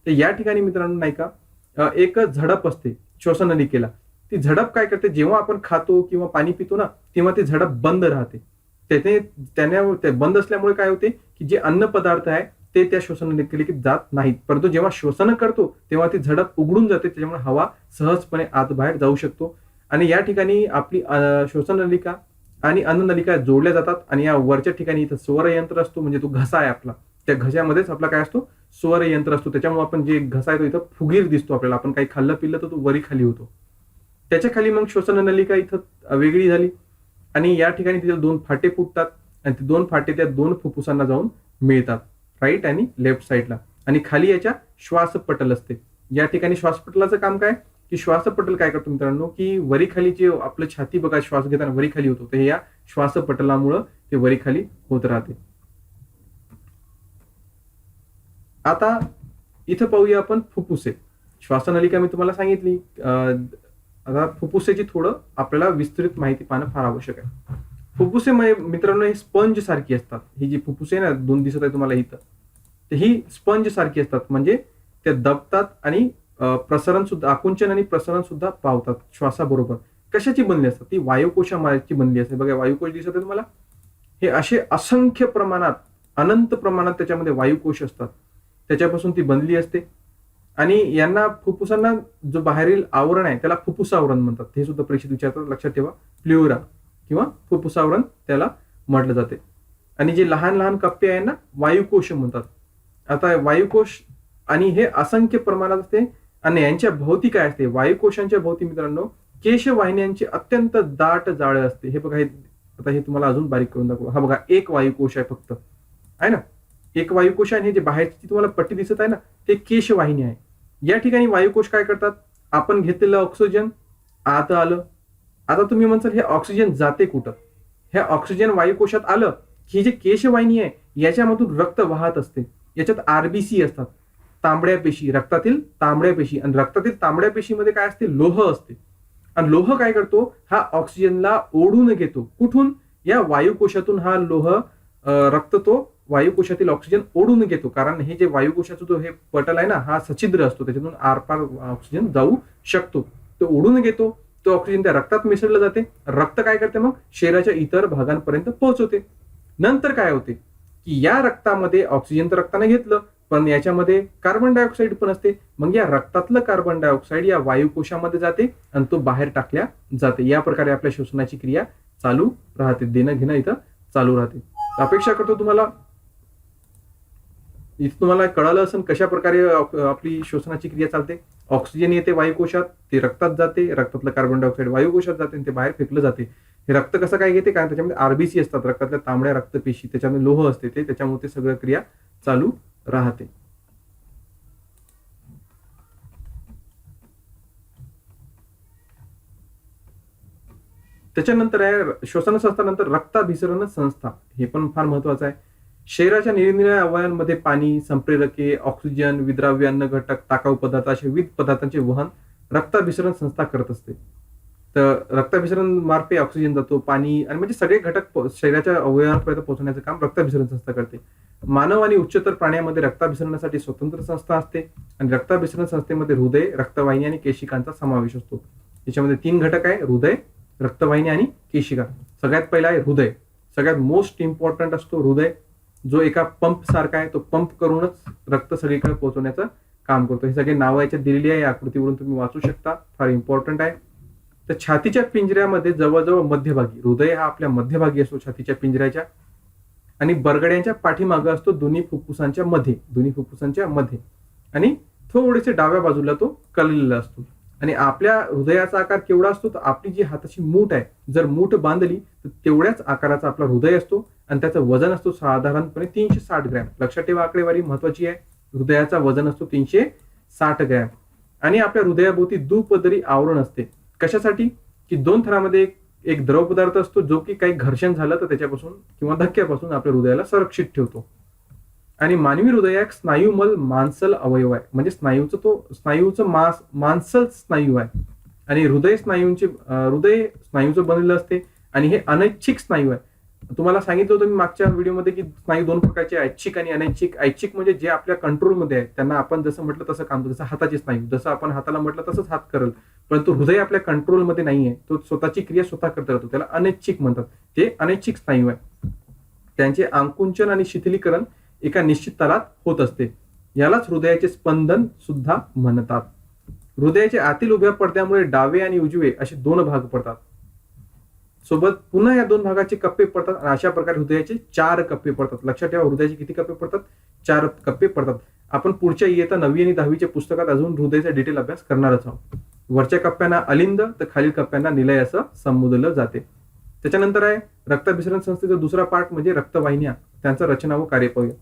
तर या ठिकाणी मित्रांनो नाही का एक झडप असते श्वासनलिकेला. ती झडप काय करते, जेव्हा आपण खातो किंवा पाणी पितो ना, तेव्हा ती झडप बंद राहते. त्याने बंद असल्यामुळे काय होते की जे अन्न पदार्थ आहे ते त्या श्वसननलिकेत जात नाहीत. परंतु जेव्हा श्वसन करतो तेव्हा ती झडप उघडून जाते, त्याच्यामुळे हवा सहजपणे आत बाहेर जाऊ शकतो. आणि या ठिकाणी आपली श्वसननलिका आणि अन्ननलिका जोडल्या जातात. आणि या वरच्या ठिकाणी इथं स्वरयंत्र असतो, म्हणजे तो घसा आहे आपला. त्या घशामध्येच आपला काय असतो, स्वरयंत्र असतो. त्याच्यामुळे आपण जे घसा आहे तो इथं फुगीर दिसतो आपल्याला. आपण काही खाल्लं पिल्लं तर तो वरी खाली होतो. त्याच्या खाली मग श्वसननलिका इथं वेगळी झाली आणि या ठिकाणी तिथे 2 फाटे फुटतात आणि ते 2 फाटे त्या 2 फुफ्फुसांना जाऊन मिळतात, राईट आणि लेफ्ट साईडला. आणि खाली याच्या श्वासपटल असते. या ठिकाणी श्वासपटलाचं काम काय, की श्वासपटल काय करतो मित्रांनो, की वरी खाली जे आपलं छाती बघा श्वास घेताना वरी खाली होतो, तर या श्वासपटलामुळं ते वरी खाली होत राहते. आता इथं पाहूया आपण फुफ्फुसे. श्वासनलिका मी तुम्हाला सांगितली. आता फुफ्फुसेची थोडं आपल्याला विस्तृत माहिती पाहणं फार आवश्यक आहे. फुफ्फुसे मित्रांनो हे स्पंज सारखी असतात. ही जी फुफ्फुसे आहे ना, 2 दिसत आहे तुम्हाला इथं, तर ही स्पंज सारखी असतात. म्हणजे ते दबतात आणि प्रसरण सुद्धा, आकुंचन आणि प्रसरण सुद्धा पावतात श्वासाबरोबर. कशाची बनली असतात? ती वायुकोशाची बनली असते. बघा वायुकोश दिसत आहे तुम्हाला. हे असे असंख्य प्रमाणात, अनंत प्रमाणात त्याच्यामध्ये वायुकोश असतात. त्याच्यापासून ती बनली असते. आणि यांना फुफ्फुसांना जो बाहेरील आवरण आहे त्याला फुफ्फुसावरण म्हणतात. हे सुद्धा परीक्षेत विचारतात, लक्षात ठेवा. प्ल्युरा किंवा फुफ्फुसावरण त्याला म्हटलं जाते. आणि जे लहान लहान कप्पे आहे ना, वायुकोश म्हणतात. आता वायुकोश आणि हे असंख्य प्रमाणात असते. आणि यांच्या भोवती काय असते? वायुकोशांच्या भोवती मित्रांनो केशवाहिन्यांची अत्यंत दाट जाळं असते. हे बघा, हे आता हे तुम्हाला अजून बारीक करून दाखवू. हा बघा, एक वायुकोश आहे फक्त, आहे ना, एक वायुकोश आहे. हे जे बाहेरची तुम्हाला पट्टी दिसत आहे ना, ते केशवाहिनी आहे. या ठिकाणी वायुकोश काय करतात? आपण घेतलेलं ऑक्सिजन आत आलं. आता तुम्ही म्हणसाल हे ऑक्सिजन जाते कुठं? हे ऑक्सिजन वायुकोशात आलं की जे केशवाहिनी आहे याच्यामधून रक्त वाहत असते. याच्यात आरबीसी असतात, तांबड्या पेशी, रक्तातील तांबड्या पेशी. आणि रक्तातील तांबड्या पेशीमध्ये काय असते? लोह असते. आणि लोह काय करतो? हा ऑक्सिजनला ओढून घेतो. कुठून? या वायुकोशातून हा लोह, रक्त तो वायुकोशातील ऑक्सिजन ओढून घेतो. कारण हे जे वायुकोशाचा जो हे पटल आहे ना, हा सछिद्र असतो, त्याच्यातून आरपार ऑक्सिजन जाऊ शकतो. तो ओढून घेतो. तो ऑक्सिजन त्या रक्तात मिसळलं जाते. रक्त काय करते? मग शरीराच्या इतर भागांपर्यंत पोहोचवते. नंतर काय होते की या रक्तामध्ये ऑक्सिजन तर रक्ताने घेतलं, पण याच्यामध्ये कार्बन डायऑक्साईड पण असते. मग या रक्तातलं कार्बन डायऑक्साईड या वायुकोशामध्ये जाते आणि तो बाहेर टाकल्या जाते. या प्रकारे आपल्या श्वसनाची क्रिया चालू राहते. देणं घेणं इथं चालू राहते. अपेक्षा करतो तुम्हाला इथं तुम्हाला कळालं असेल कशा प्रकारे आपली श्वसनाची क्रिया चालते. ऑक्सिजन येते वायुकोशात, ते रक्तात जाते, रक्तातलं कार्बन डायऑक्साईड वायुकोशात जाते आणि ते बाहेर फेकलं जाते. हे रक्त कसं काय घेते? कारण त्याच्यामध्ये आरबीसी असतात, रक्तातल्या तांबड्या रक्तपेशी, त्याच्यामध्ये लोह असते, ते त्याच्यामुळे ते सगळं क्रिया चालू राहते. त्याच्यानंतर आहे श्वसन संस्थानंतर रक्ताभिसरण संस्था. हे पण फार महत्वाचं आहे. शरीराच्या निरनिराळ्या अवयवांमध्ये पाणी, संप्रेरके, ऑक्सिजन, विद्राव्य, अन्न घटक, टाकाऊ पदार्थ असे विविध पदार्थांचे वहन रक्ताभिसरण संस्था करत असते. तर रक्ताभिसरण मार्फे ऑक्सिजन जातो, पाणी आणि म्हणजे सगळे घटक शरीराच्या अवयवांपर्यंत पोहोचवण्याचं काम रक्ताभिसरण संस्था करते. मानव आणि उच्चतर प्राण्यामध्ये रक्ताभिसरणासाठी स्वतंत्र संस्था असते. आणि रक्ताभिसरण संस्थेमध्ये हृदय, रक्तवाहिनी आणि केशिकांचा समावेश असतो. याच्यामध्ये 3 घटक आहे: हृदय, रक्तवाहिनी आणि केशिका. सगळ्यात पहिला आहे हृदय. सगळ्यात मोस्ट इम्पॉर्टंट असतो हृदय, जो एका पंप सारखा आहे. तो पंप करूनच रक्त सगळीकडे पोहोचवण्याचं काम करतो. हे सगळे नावं याच्यात दिलेली आहे, आकृतीवरून तुम्ही वाचू शकता. फार इम्पॉर्टंट आहे. तर छातीच्या पिंजऱ्यामध्ये जवळजवळ मध्यभागी, हृदय हा आपल्या मध्यभागी असतो छातीच्या पिंजऱ्याच्या, आणि बरगड्यांच्या पाठीमागं असतो दोन्ही फुफ्फुसांच्या मध्ये, आणि थोडेसे डाव्या बाजूला तो कललेला असतो. आणि आपल्या हृदयाचा आकार केवढा असतो? तर आपली जी हाताची मूठ आहे, जर मूठ बांधली तर तेवढ्याच आकाराचा आपला हृदय असतो. आणि त्याचं वजन असतो साधारणपणे 360 ग्रॅम. लक्षात ठेवा, आकडेवारी महत्वाची आहे. हृदयाचा वजन असतो 360 ग्रॅम. आणि आपल्या हृदयाभोवती दुपदरी आवरण असते. कशासाठी? की 2 थरामध्ये एक द्रव पदार्थ असतो, जो की काही घर्षण झालं तर त्याच्यापासून किंवा धक्क्यापासून आपल्या हृदयाला संरक्षित ठेवतो. आणि मानवी हृदय एक स्नायुमल मांसल अवयव आहे. म्हणजे स्नायूचं मांसल स्नायू आहे. आणि हृदय स्नायूचं बनलेलं असते. आणि हे अनैच्छिक स्नायू आहे. तुम्हाला सांगितलं होतं मी मागच्या व्हिडिओमध्ये की स्नायू 2 प्रकारचे, ऐच्छिक आणि अनैच्छिक. ऐच्छिक म्हणजे जे आपल्या कंट्रोलमध्ये आहे, त्यांना आपण जसं म्हटलं तसं काम करतो. जसं हाताचे स्नायू, जसं आपण हाताला म्हटलं तसंच हात करेल. परंतु हृदय आपल्या कंट्रोलमध्ये नाहीये, तो स्वतःची क्रिया स्वतः करता येतो. त्याला अनैच्छिक म्हणतात. ते अनैच्छिक स्नायू आहे. त्यांचे आकुंचन आणि शिथिलीकरण एका निश्चित तालात होत असते. यालाच हृदयाचे स्पंदन सुद्धा म्हणतात. हृदयाच्या आतील उभ्या पडद्यामुळे डावे आणि उजवे असे 2 भाग पडतात. सोबत पुन्हा या 2 भागाचे कप्पे पडतात. आणि अशा प्रकारे हृदयाचे 4 कप्पे पडतात. लक्षात ठेवा, हृदयाचे किती कप्पे पडतात? 4 कप्पे पडतात. आपण पुढच्या इयत्ता 9वी आणि 10वीच्या पुस्तकात अजून हृदयाचा डिटेल अभ्यास करणारच आहोत. वरच्या कप्प्यांना अलिंद तर खालील कप्प्यांना निलय असं संबोधलं जाते. त्याच्यानंतर आहे रक्ताभिसरण संस्थेचा दुसरा पार्ट म्हणजे रक्तवाहिन्या. त्यांचा रचना व कार्य पाहूया.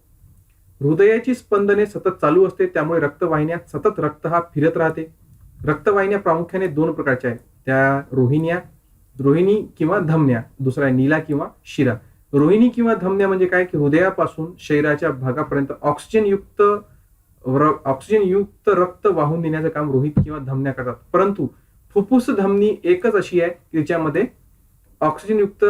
हृदयाची स्पंदने सतत चालू असते, त्यामुळे रक्तवाहिन्यात सतत रक्त हा फिरत राहते. रक्तवाहिन्या प्रामुख्याने 2 प्रकारच्या आहेत. त्या रोहिणी किंवा धमन्या, दुसरा आहे नीला किंवा शिरा. रोहिणी किंवा धमन्या म्हणजे काय? की हृदयापासून शरीराच्या भागापर्यंत ऑक्सिजन युक्त ऑक्सिजन युक्त रक्त वाहून नेण्याचं काम रोहित किंवा धमन्या करतात. परंतु फुफ्फुस धमनी एकच अशी आहे की त्याच्यामध्ये ऑक्सिजन युक्त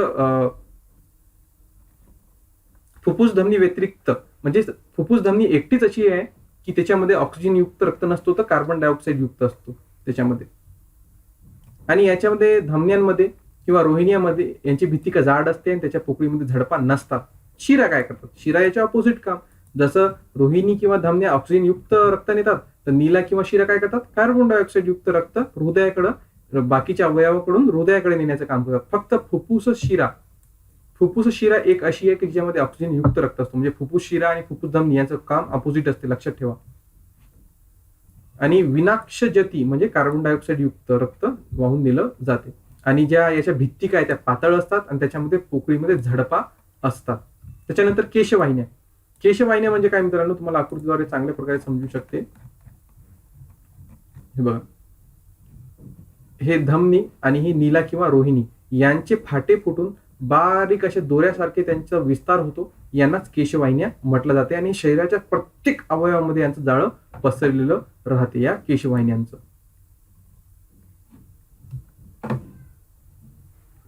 फुफ्फुस धमनी व्यतिरिक्त म्हणजे फुफ्फुस धमनी एकटीच अशी आहे की त्याच्यामध्ये ऑक्सिजन युक्त रक्त नसतो तर कार्बन डायऑक्साईड युक्त असतो त्याच्यामध्ये. आणि याच्यामध्ये धमन्यांमध्ये किंवा रोहिण्यामध्ये यांची भित्तिका जाड असते आणि त्याच्या पोकळीमध्ये झडपा नसतात. शिरा काय करतात? शिरा याच्या ऑपोजिट काम. जसं रोहिणी किंवा धमन्या ऑक्सिजन युक्त रक्त नेतात तर नीला किंवा शिरा काय करतात? कार्बन डायऑक्साईड युक्त रक्त हृदयाकडे बाकीच्या अवयवाकडून हृदयाकडे नेण्याचं काम करतात. फक्त फुफ्फुस शिरा एक अशी आहे की ज्यामध्ये ऑक्सिजन युक्त रक्त असतो. म्हणजे फुफ्फुस शिरा आणि फुफ्फुस धमनी यांचं काम अपोजिट असते, लक्षात ठेवा. आणि विनाक्ष जती म्हणजे कार्बन डायऑक्साईड युक्त रक्त वाहून नेलं जाते. आणि ज्या याच्या भित्तिका आहे त्या पातळ असतात आणि त्याच्यामध्ये पोकळीमध्ये झडपा असतात. त्याच्यानंतर केशवाहिन्या म्हणजे काय मित्रांनो, तुम्हाला आकृतीद्वारे चांगल्या प्रकारे समजू शकते. हे बघा, हे धमनी आणि ही नीला किंवा रोहिणी यांचे फाटे फुटून बारीक असे दोऱ्यासारखे त्यांचा विस्तार होतो. यांनाच केशवाहिन्या म्हटलं जाते. आणि शरीराच्या प्रत्येक अवयवामध्ये यांचं जाळं पसरलेलं राहते या केशवाहिन्यांचं.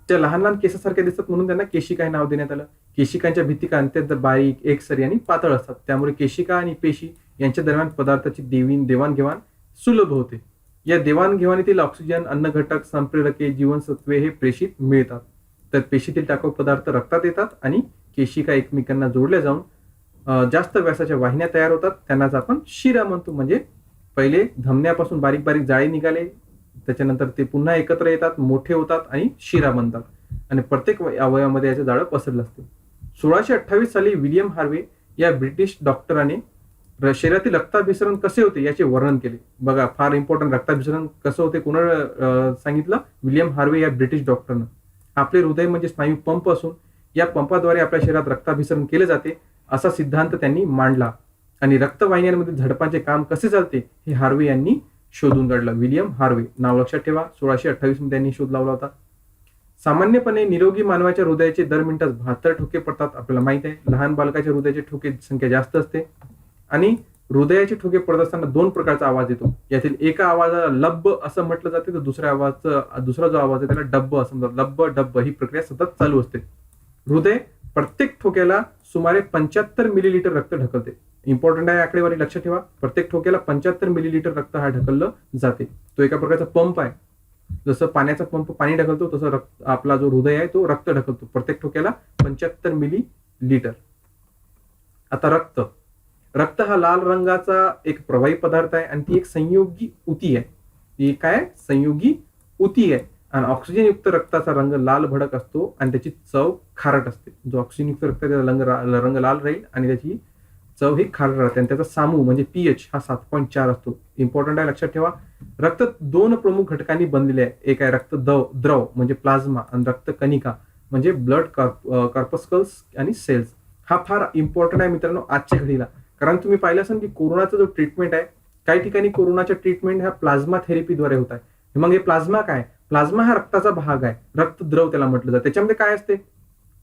त्या लहान लहान केसासारख्या दिसतात म्हणून त्यांना केशिका हे नाव देण्यात आलं. केशिकांच्या भित्तिका अत्यंत बारीक, एकसरी आणि पातळ असतात. त्यामुळे केशिका आणि पेशी यांच्या दरम्यान पदार्थाची देवाणघेवाण सुलभ होते. या देवाणघेवाणीतील ऑक्सिजन, अन्न घटक, संप्रेरके, जीवनसत्वे हे प्रेषित मिळतात. तर पेशीतील टाकाऊ पदार्थ रक्तात येतात आणि केशिका एकमेकांना जोडल्या जाऊन जास्त व्यासाच्या वाहिन्या तयार होतात. त्यांनाच आपण शिरा म्हणतो. म्हणजे पहिले धमन्यापासून बारीक बारीक जाळे निघाले, त्याच्यानंतर ते पुन्हा एकत्र येतात, मोठे होतात आणि शिरा बनतात. आणि प्रत्येक अवयवामध्ये याचं जाळं पसरलं असतं. 1628 साली विलियम हार्वे या ब्रिटिश डॉक्टराने शरीरातील रक्ताभिसरण कसे होते याचे वर्णन केले. बघा, फार इम्पॉर्टंट. रक्ताभिसरण कसं होते कोणाला सांगितलं? विलियम हार्वे या ब्रिटिश डॉक्टरनं. आपले हृदय म्हणजे स्नायू पंप असून या पंपाद्वारे आपल्या शरीरात रक्ताभिसरण केले जाते असा सिद्धांत त्यांनी मांडला. आणि रक्तवाहिन्यांमध्ये झडपाचे काम कसे चालते हे हार्वे यांनी शोधून काढलं. विलियम हार्वे नाव लक्षात ठेवा. 1628 मध्ये त्यांनी शोध लावला होता. सामान्यपणे निरोगी मानवाच्या हृदयाचे दर मिनिटात 72 ठोके पडतात, आपल्याला माहित आहे. लहान बालकाच्या हृदयाचे ठोके संख्या जास्त असते. आणि हृदयाचे ठोके पडत असताना 2 प्रकारचा आवाज येतो. यातील एका आवाजाला लब्ब असं म्हटलं जाते तर दुसरा जो आवाज आहे त्याला डब्ब असं म्हणतात. लब्ब डब्ब ही प्रक्रिया सतत चालू असते. हृदय प्रत्येक ठोक्याला सुमारे 75 मिलीलिटर रक्त ढकलते. इम्पॉर्टंट आहे आकडेवारी, लक्षात ठेवा. प्रत्येक ठोक्याला 75 मिलीलिटर रक्त हा ढकललं जाते. तो एका प्रकारचा पंप आहे. जसं पाण्याचा पंप पाणी ढकलतो तसं आपला जो हृदय आहे तो रक्त ढकलतो. प्रत्येक ठोक्याला 75 मिलीलिटर. आता रक्त हा लाल रंगाचा एक प्रवाही पदार्थ आहे आणि ती एक संयोगी उती आहे. ती काय? संयोगी उती आहे. आणि ऑक्सिजन युक्त रक्ताचा रंग लाल भडक असतो आणि त्याची चव खारट असते. जो ऑक्सिजन युक्त रक्त त्याचा रंग लाल राहील आणि त्याची चव ही खारट राहते. आणि त्याचा सामू म्हणजे पीएच हा 7.4 असतो. इम्पॉर्टंट आहे, लक्षात ठेवा. रक्त 2 प्रमुख घटकांनी बनलेले आहे. एक आहे रक्त द्रव म्हणजे प्लाझ्मा आणि रक्त कणिका म्हणजे ब्लड कॉर्पस्कल्स आणि सेल्स. हा फार इम्पॉर्टंट आहे मित्रांनो आजच्या घडीला. कारण तुम्ही पाहिलं असेल की कोरोनाचा जो ट्रीटमेंट आहे, काही ठिकाणी कोरोनाच्या ट्रीटमेंट ह्या प्लाझ्मा थेरपीद्वारे होत आहे. मग हे प्लाझ्मा काय? प्लाझ्मा हा रक्ताचा भाग आहे. रक्तद्रव त्याला म्हटलं जातं. त्याच्यामध्ये काय असते?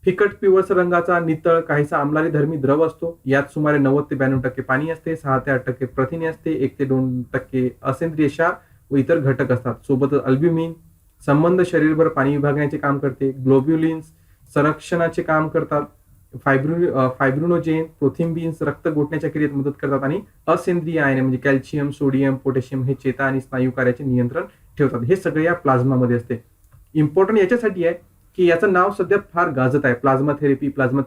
फिकट पिवळसर रंगाचा नितळ काहीसा आम्लारी धर्मी द्रव असतो. यात सुमारे 90 ते 92% पाणी असते, 6 ते 8% प्रथिने असते, 1 ते 2% असेंद्रिय क्षार व इतर घटक असतात. सोबतच अल्ब्युमिन संबंध शरीरभर पाणी विभागण्याचे काम करते. ग्लोब्युलिन्स संरक्षणाचे काम करतात. फायब्रिनोजेन प्रोथिम्बिन्स रक्त गोठण्याच्या क्रियेत मदत करतात. आणि असेंद्रिय आयने म्हणजे कॅल्शियम, सोडियम, पोटॅशियम हे चेता आणि स्नायू कार्याचे नियंत्रण ठेवतात. हे सगळे या प्लाझ्मामध्ये असते. इम्पॉर्टंट याच्यासाठी आहे की याचं नाव सध्या फार गाजत आहे, प्लाझ्मा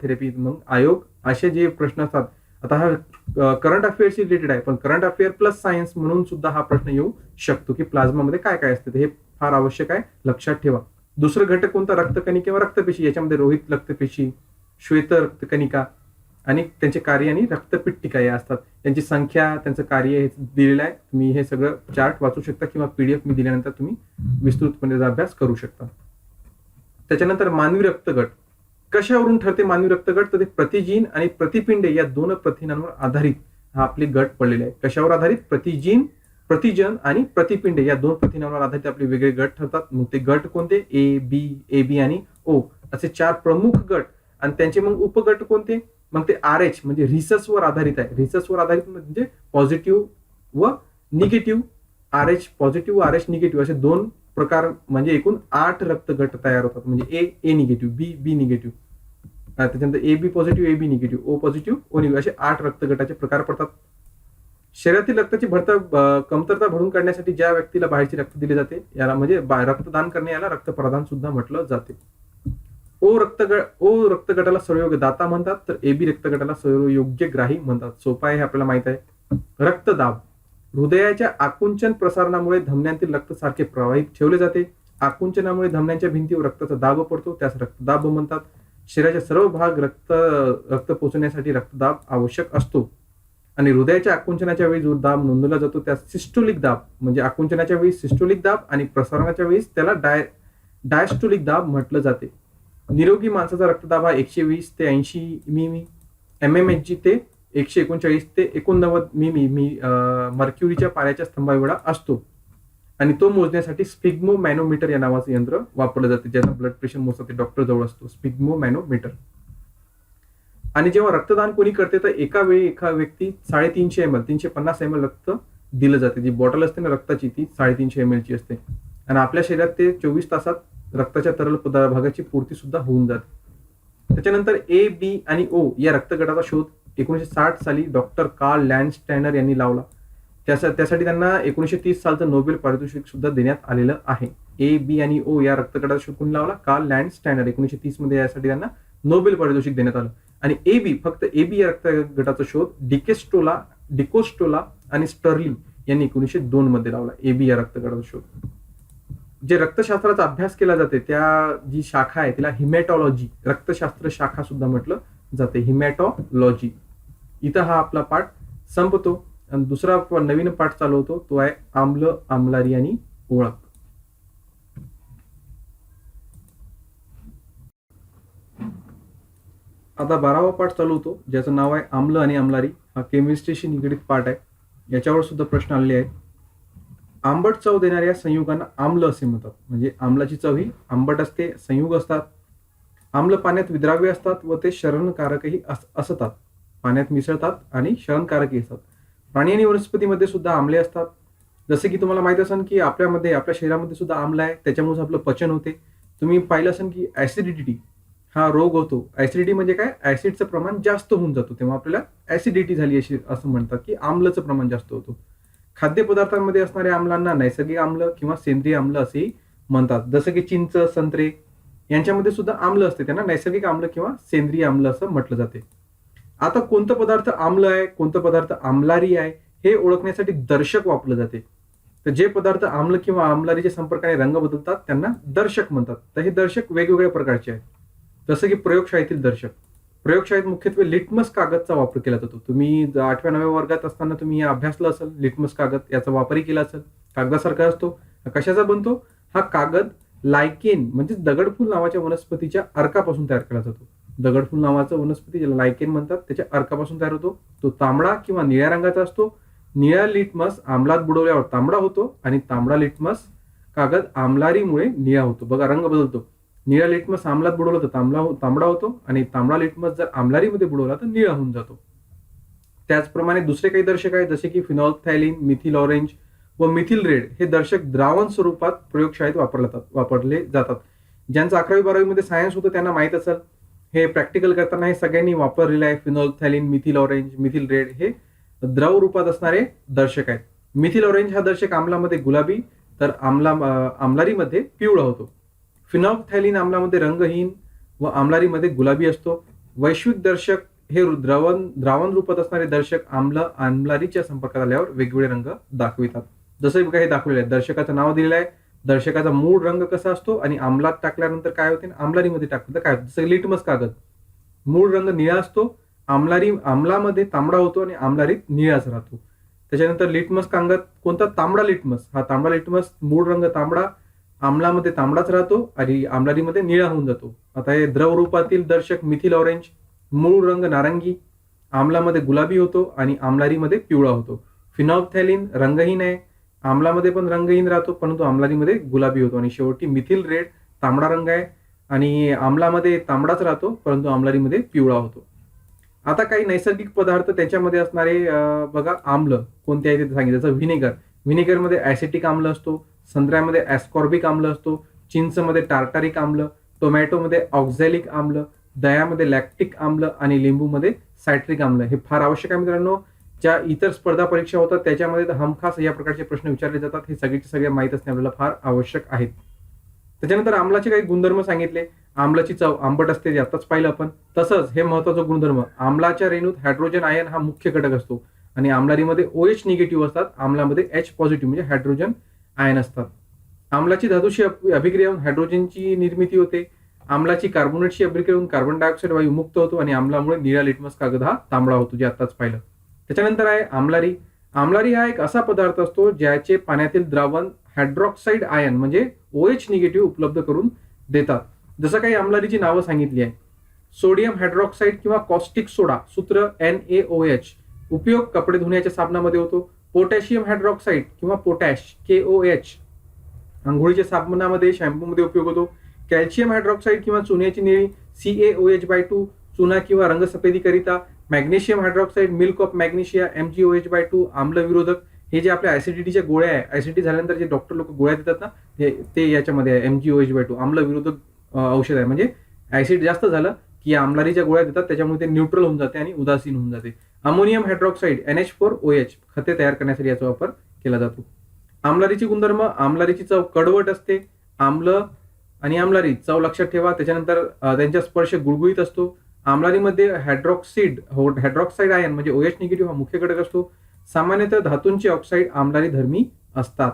थेरपी. मग आयोग असे जे प्रश्न असतात, आता हा करंट अफेअर्सशी रिलेटेड आहे पण करंट अफेअर प्लस सायन्स म्हणून सुद्धा हा प्रश्न येऊ शकतो की प्लाझ्मामध्ये काय काय असते. हे फार आवश्यक आहे, लक्षात ठेवा. दुसरं घटक कोणता? रक्तकणिका किंवा रक्तपेशी. याच्यामध्ये रोहित रक्तपेशी, श्वेत रक्तकणिका आणि त्यांचे कार्य आणि रक्तपिट्टिका या असतात. त्यांची संख्या, त्यांचं कार्य हे दिलेलं आहे. तुम्ही हे सगळं चार्ट वाचू शकता किंवा पीडीएफ मी दिल्यानंतर तुम्ही विस्तृतपणे त्याचा अभ्यास करू शकता. त्याच्यानंतर मानवी रक्तगट. कशावरून ठरते मानवी रक्तगट? तर ते प्रतिजीन आणि प्रतिपिंडे या 2 प्रथिनांवर आधारित हा आपले गट पडलेले आहे. कशावर आधारित? प्रतिजन आणि प्रतिपिंडे या 2 प्रथिनांवर आधारित आपले वेगळे गट ठरतात. मग ते गट कोणते? ए बी आणि ओ असे 4 प्रमुख गट. आणि त्यांचे मग उपगट कोणते? मग ते RH म्हणजे रिसर्चवर आधारित आहे. रिसर्चवर आधारित म्हणजे पॉझिटिव्ह व negative, RH positive, RH negative असे 2 प्रकार, म्हणजे एकूण 8 रक्तगट तयार होतात. म्हणजे ए निगेटिव्ह, बी निगेटिव्ह, त्याच्यानंतर AB positive, AB negative, O positive, O negative असे 8 रक्तगटाचे प्रकार पडतात. शरीरातील रक्ताची कमतरता भरून काढण्यासाठी ज्या व्यक्तीला बाहेरची रक्त दिले जाते याला म्हणजे रक्तदान करणे याला रक्तप्रदान सुद्धा म्हटलं जाते. ओ रक्तगटाला सर्वयोग्य दाता म्हणतात, तर AB रक्तगटाला सर्वयोग्य ग्राही म्हणतात. सोपा आहे, आपल्याला माहित आहे. रक्तदाब हृदयाच्या आकुंचन प्रसारणामुळे धमन्यांतील रक्त सारखे प्रवाहित ठेवले जाते. आकुंचनामुळे धमन्यांच्या भिंतीवर रक्ताचा दाब पडतो, त्यास रक्तदाब म्हणतात. शरीराच्या सर्व भाग रक्त पोहोचण्यासाठी रक्तदाब आवश्यक असतो. आणि हृदयाच्या आकुंचनाच्या वेळी जो दाब नोंदवला जातो त्यास सिस्टोलिक दाब, म्हणजे आकुंचनाच्या वेळी सिस्टोलिक दाब आणि प्रसारणाच्या वेळी त्याला डायस्टोलिक दाब म्हटलं जाते. निरोगी माणसाचा रक्तदाब हा 120 ते 80 mmHg ते 139 ते 89 मर्क्युरीच्या पाऱ्याच्या स्तंभाएवढा असतो. आणि तो मोजण्यासाठी स्पिग्मोमॅनोमीटर या नावाचं यंत्र वापरलं जाते. ज्यांना ब्लड प्रेशर मोजतात ते डॉक्टर जवळ असतो, स्पिग्मोमॅनोमीटर. आणि जेव्हा रक्तदान कोणी करते तर एका वेळी एका व्यक्ती 350 ml 350 ml रक्त दिलं जाते. जी बॉटल असते ना रक्ताची ती 350 ml ची असते. आणि आपल्या शरीरात ते 24 तासात रक्ताच्या तरल भागाची पूर्ती सुद्धा होऊन जाते. त्याच्यानंतर A, B आणि O या रक्तगटाचा शोध 1960 साली डॉक्टर कार्ल लँडस्टायनर यांनी लावला. त्यासाठी त्यांना 1930 सालचं नोबेल पारितोषिक सुद्धा देण्यात आलेलं आहे. A, B आणि O या रक्तगटाचा शोध कोणी लावला? Carl Landsteiner. 1930 मध्ये यासाठी त्यांना नोबेल पारितोषिक देण्यात आलं. आणि फक्त AB या रक्तगटाचा शोध डिकोस्टोला आणि स्टर्लिंग यांनी 1902 मध्ये लावला. AB या रक्तगटाचा शोध. जे रक्तशास्त्राचा अभ्यास केला जाते त्या जी शाखा आहे तिला हिमॅटॉलॉजी, रक्तशास्त्र शाखा सुद्धा म्हटलं जाते, हिमॅटॉलॉजी. इथं हा आपला पाठ संपतो आणि दुसरा नवीन पाठ चालू होतो, तो आहे आम्ल, आम्लारी आणि ओळख. आता 12वा पाठ चालू होतो, ज्याचं नाव आहे आम्ल आणि आम्लारी. हा केमिस्ट्रीशी निगडीत पाठ आहे. याच्यावर सुद्धा प्रश्न आलेले आहेत. आंबट चव देणाऱ्या संयुगांना आम्ल असे म्हणतात. म्हणजे आम्लाची चव ही आंबट असते, संयुग असतात. आम्ल पाण्यात विद्राव्य असतात व ते शरणकारकही असतात. पाण्यात मिसळतात आणि शरणकारकही असतात. प्राणी आणि वनस्पतीमध्ये सुद्धा आम्ले असतात. जसे की तुम्हाला माहित असेल की आपल्या शरीरामध्ये सुद्धा आम्ल आहे, त्याच्यामुळे आपलं पचन होते. तुम्ही पाहिलं असेल की ऍसिडिटी हा रोग होतो. ऍसिडिटी म्हणजे काय? ऍसिडचं प्रमाण जास्त होऊन जातो, तेव्हा आपल्याला ऍसिडिटी झाली अशी असं म्हणतात की आम्लचं प्रमाण जास्त होतं. खाद्यपदार्थांमध्ये असणाऱ्या आम्लांना नैसर्गिक आम्ल किंवा सेंद्रिय आम्ल असेही म्हणतात. जसं की चिंच, संत्रे यांच्यामध्ये सुद्धा आम्ल असते, त्यांना नैसर्गिक आम्ल किंवा सेंद्रिय आम्ल असं म्हटलं जाते. आता कोणतं पदार्थ आम्ल आहे, कोणतं पदार्थ आम्लारी आहे हे ओळखण्यासाठी दर्शक वापरलं जाते. तर जे पदार्थ आम्ल किंवा आम्लारीच्या संपर्काने रंग बदलतात त्यांना दर्शक म्हणतात. तर हे दर्शक वेगवेगळ्या प्रकारचे आहेत. जसं की प्रयोगशाळेतील दर्शक. प्रयोगशाळेत मुख्यत्वे लिटमस कागदचा वापर केला जातो. तुम्ही 8व्या-9व्या वर्गात असताना तुम्ही अभ्यासलं असेल, लिटमस कागद याचा वापरही केला असेल. कागदासारखा असतो. कशाचा बनतो? हा कागद लायकेन म्हणजे दगडफूल नावाच्या वनस्पतीच्या अर्कापासून तयार केला जातो. दगडफूल नावाचं वनस्पती ज्याला लायकेन म्हणतात त्याच्या अर्कापासून तयार होतो. तो तांबडा किंवा निळ्या रंगाचा असतो. निळा लिटमस आम्लात बुडवल्यावर तांबडा होतो आणि तांबडा लिटमस कागद आम्लारीमुळे निळा होतो. बघा, रंग बदलतो. निळा लिटमस आम्लात बुडवला तर तांबडा होतो आणि तांबडा लिटमस जर आम्लारीमध्ये बुडवला तर निळा होऊन जातो. त्याचप्रमाणे दुसरे काही दर्शक आहेत जसे की फिनॉल्फथायलीन, मिथिल ऑरेंज व मिथिल रेड हे दर्शक द्रावण स्वरूपात प्रयोगशाळेत वापरले जातात. ज्यांचं 11वी-12वी मध्ये सायन्स होतं त्यांना माहित असेल. हे प्रॅक्टिकल करताना हे सगळ्यांनी वापरलेलं आहे. फिनॉल्फथायलीन, मिथिल ऑरेंज, मिथिल रेड हे द्रव रूपात असणारे दर्शक आहेत. मिथिल ऑरेंज हा दर्शक आम्लामध्ये गुलाबी तर आम्लारीमध्ये पिवळा होतो. फिनॉल्फथायलीन आम्लामध्ये रंगहीन व आम्लारीमध्ये गुलाबी असतो. वैश्विक दर्शक हे द्रावण रूपात असणारे दर्शक आम्लारीच्या संपर्कात आल्यावर वेगवेगळे रंग दाखवितात. जसं बघा हे दाखवलेलं आहे. दर्शकाचं नाव दिलेलं आहे. दर्शकाचा मूळ रंग कसा असतो आणि आम्लात टाकल्यानंतर काय होते, आम्लारीमध्ये टाकलं काय होतं. जसं लिटमस कागद मूळ रंग निळा असतो, आम्लामध्ये तांबडा होतो आणि आम्लारीत निळाच राहतो. त्याच्यानंतर लिटमस कागद कोणता? तांबडा लिटमस. हा तांबडा लिटमस मूळ रंग तांबडा, आम्लामध्ये तांबडाच राहतो आणि आम्लारीमध्ये निळा होऊन जातो. आता हे द्रव रूपातील दर्शक मिथिल ऑरेंज मूळ रंग नारंगी, आम्लामध्ये गुलाबी होतो आणि आम्लारीमध्ये पिवळा होतो. फिनॉल्फथायलीन रंगहीन आहे, आम्लामध्ये पण रंगहीन राहतो परंतु आम्लारीमध्ये गुलाबी होतो. आणि शेवटी मिथिल रेड तांबडा रंग आहे आणि आम्लामध्ये तांबडाच राहतो परंतु आम्लारीमध्ये पिवळा होतो. आता काही नैसर्गिक पदार्थ त्याच्यामध्ये असणारे बघा आम्ल कोणते आहे ते सांगितलं. जसं व्हिनेगरमध्ये ऍसिटिक आम्ल असतो, संत्र्यामध्ये ऍस्कॉर्बिक आम्ल असतो, चिंचमध्ये टार्टारिक आम्ल, टोमॅटोमध्ये ऑक्झॅलिक आम्ल, दह्यामध्ये लॅक्टिक आम्ल आणि लिंबूमध्ये सायट्रिक आम्ल. हे फार आवश्यक आहे मित्रांनो. ज्या इतर स्पर्धा परीक्षा होतात त्याच्यामध्ये तर हमखास या प्रकारचे प्रश्न विचारले जातात. हे सगळेचे सगळे माहीत असणे आपल्याला फार आवश्यक आहेत. त्याच्यानंतर आम्लाचे काही गुणधर्म सांगितले. आम्लाची चव आंबट असते, ते आताच पाहिलं आपण. तसंच हे महत्वाचं गुणधर्म, आम्लाच्या रेणूत हायड्रोजन आयन हा मुख्य घटक असतो आणि आम्लारीमध्ये OH निगेटिव्ह असतात, आम्लामध्ये H पॉझिटिव्ह म्हणजे हायड्रोजन आयन असतात. आम्लाची धातूशी अभिक्रिया होऊन हायड्रोजनची निर्मिती होते. आम्लाची कार्बोनेटशी अभिक्रिया होऊन कार्बन डायऑक्साईड वायू मुक्त होतो आणि आम्लामुळे निळा लिटमस कागद हा तांबडा होतो, जे आताच पाहिलं. त्याच्यानंतर आहे आम्लारी. आम्लारी हा एक असा पदार्थ असतो ज्याचे पाण्यातील द्रावण हायड्रॉक्साईड आयन म्हणजे OH निगेटिव्ह उपलब्ध करून देतात. जसं काही आम्लारीची नावं सांगितली आहे. सोडियम हायड्रॉक्साईड किंवा कॉस्टिक सोडा, सूत्र NaOH, उपयोग कपडे धुण्याच्या साबणामध्ये होतो. पोटॅशियम हायड्रॉक्साईड किंवा पोटॅश KOH, आंघोळीच्या साबणामध्ये शॅम्पूमध्ये उपयोग होतो. कॅल्शियम हायड्रॉक्साईड किंवा चुन्याची निळी CaOH/2, चुना किंवा रंगसफेदी करिता. Magnesium hydroxide, milk of magnesia MgOH/2, आम्ल विरोधक. हे जे आपल्या ऍसिडिटीच्या गोळ्या आहे, ऍसिडिटी झाल्यानंतर जे डॉक्टर लोक गोळ्या देतात ना, ते याच्यामध्ये आहे MgOH/2, आम्ल विरोधक औषध आहे. म्हणजे ऍसिड जास्त झालं की आम्लारीच्या गोळ्या देतात, त्याच्यामुळे ते न्यूट्रल होऊन जाते आणि उदासीन होऊन जाते. अमोनियम हायड्रॉक्साईड NH4OH, खते तयार करण्यासाठी याचा वापर केला जातो. आम्लारीची गुणधर्म, आम्लारीची चव कडवट असते. आम्ल आणि आम्लारी चव लक्षात ठेवा. त्याच्यानंतर त्यांचा स्पर्श गुळगुळीत असतो. आम्लारीमध्ये हायड्रॉक्साईड आयन म्हणजे OH निगेटिव्ह हा मुख्य घटक असतो. सामान्यतः धातूंचे ऑक्साईड आम्लारी धर्मी असतात.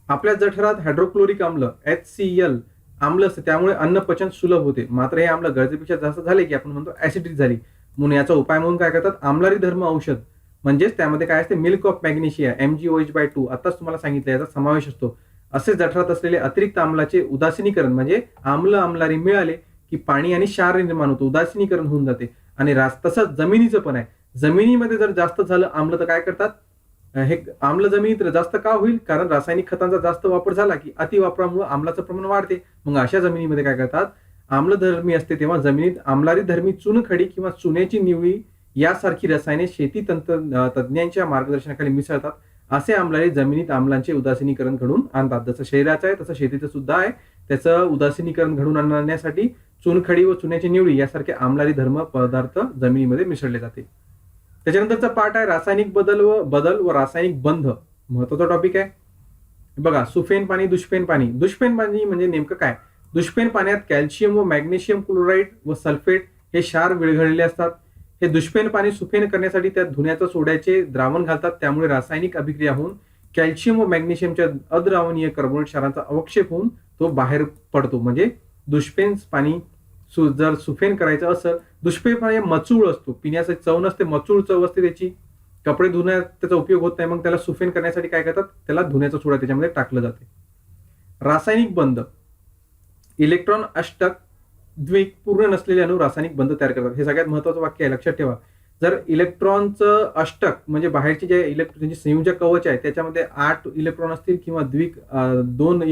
आपल्या जठरात हायड्रोक्लोरिक आम्ल HCl आम्ल असते, त्यामुळे अन्न पचन सुलभ होते. मात्र हे आम्ल गरजेपेक्षा जास्त झाले की आपण म्हणतो ऍसिडिटी झाली. म्हणून याचा उपाय म्हणून काय करतात, आम्लारी धर्म औषध म्हणजेच त्यामध्ये काय असते, मिल्क ऑफ मॅग्नेशिया MgOH/2, आताच तुम्हाला सांगितलं याचा समावेश असतो. असे जठरात असलेले अतिरिक्त आम्लाचे उदासीनीकरण म्हणजे आम्ल आम्लारी मिळाले की पाणी आणि क्षार निर्माण होतो, उदासीनीकरण होऊन जाते. आणि तसंच जमिनीचं पण आहे. जमिनीमध्ये जर जास्त झालं आम्ल तर काय करतात, हे आम्ल जमिनीत जास्त का होईल, कारण रासायनिक खतांचा जास्त वापर झाला की अतिवापरामुळे आम्लाचं प्रमाण वाढते. मग अशा जमिनीमध्ये काय करतात, आम्लधर्मी असते तेव्हा जमिनीत आम्लारी धर्मी चुनखडी किंवा चुन्याची निवळी यासारखी रसायने शेती तज्ञांच्या मार्गदर्शनाखाली मिसळतात. असे आम्लारी जमिनीत आम्लांचे उदासीनीकरण घडून आणतात. जसं शरीराचं आहे तसं शेतीचं सुद्धा आहे. त्याचं उदासीनीकरण घडून आणण्यासाठी चुनखडी व चुन्याची निवळी यासारखे आम्लारी धर्म पदार्थ जमिनीमध्ये मिसळले जाते. त्याच्यानंतरचा पार्ट आहे रासायनिक बदल व रासायनिक बंध. महत्वाचा टॉपिक आहे बघा. सुफेन पाणी, दुष्फेन पाणी. दुष्फेन पाणी म्हणजे नेमकं काय, दुष्फेन पाण्यात कॅल्शियम व मॅग्नेशियम क्लोराईड व सल्फेट हे क्षार विरघळलेले असतात. हे दुष्फेन पाणी सुफेन करण्यासाठी त्यात धुण्याचं सोड्याचे द्रावण घालतात. त्यामुळे रासायनिक अभिक्रिया होऊन कॅल्शियम व मॅग्नेशियमच्या अद्रावणीय कार्बोनेट क्षारांचा अवक्षेप होऊन तो बाहेर पडतो. म्हणजे दुष्फेन पाणी जर सुफेन करायचं असेल, दुष्फेन पाणी मचूळ असतो, पिण्याची चव नसते, मचूळ चव असते त्याची, कपडे धुण्यात त्याचा उपयोग होत नाही. मग त्याला सुफेन करण्यासाठी काय करतात, त्याला धुण्याचा सोडा त्याच्यामध्ये टाकलं जाते. रासायनिक बंध, इलेक्ट्रॉन अष्टक द्विक पूर्ण नसलेले अणू रासायनिक बंध तयार करतात. हे सगळ्यात महत्वाचं वाक्य आहे, लक्षात ठेवा. जर इलेक्ट्रॉनचं अष्टक म्हणजे बाहेरचे जे इलेक्ट्रॉनचे संयोजक कवच आहे त्याच्यामध्ये 8 इलेक्ट्रॉन असतील किंवा द्विक 2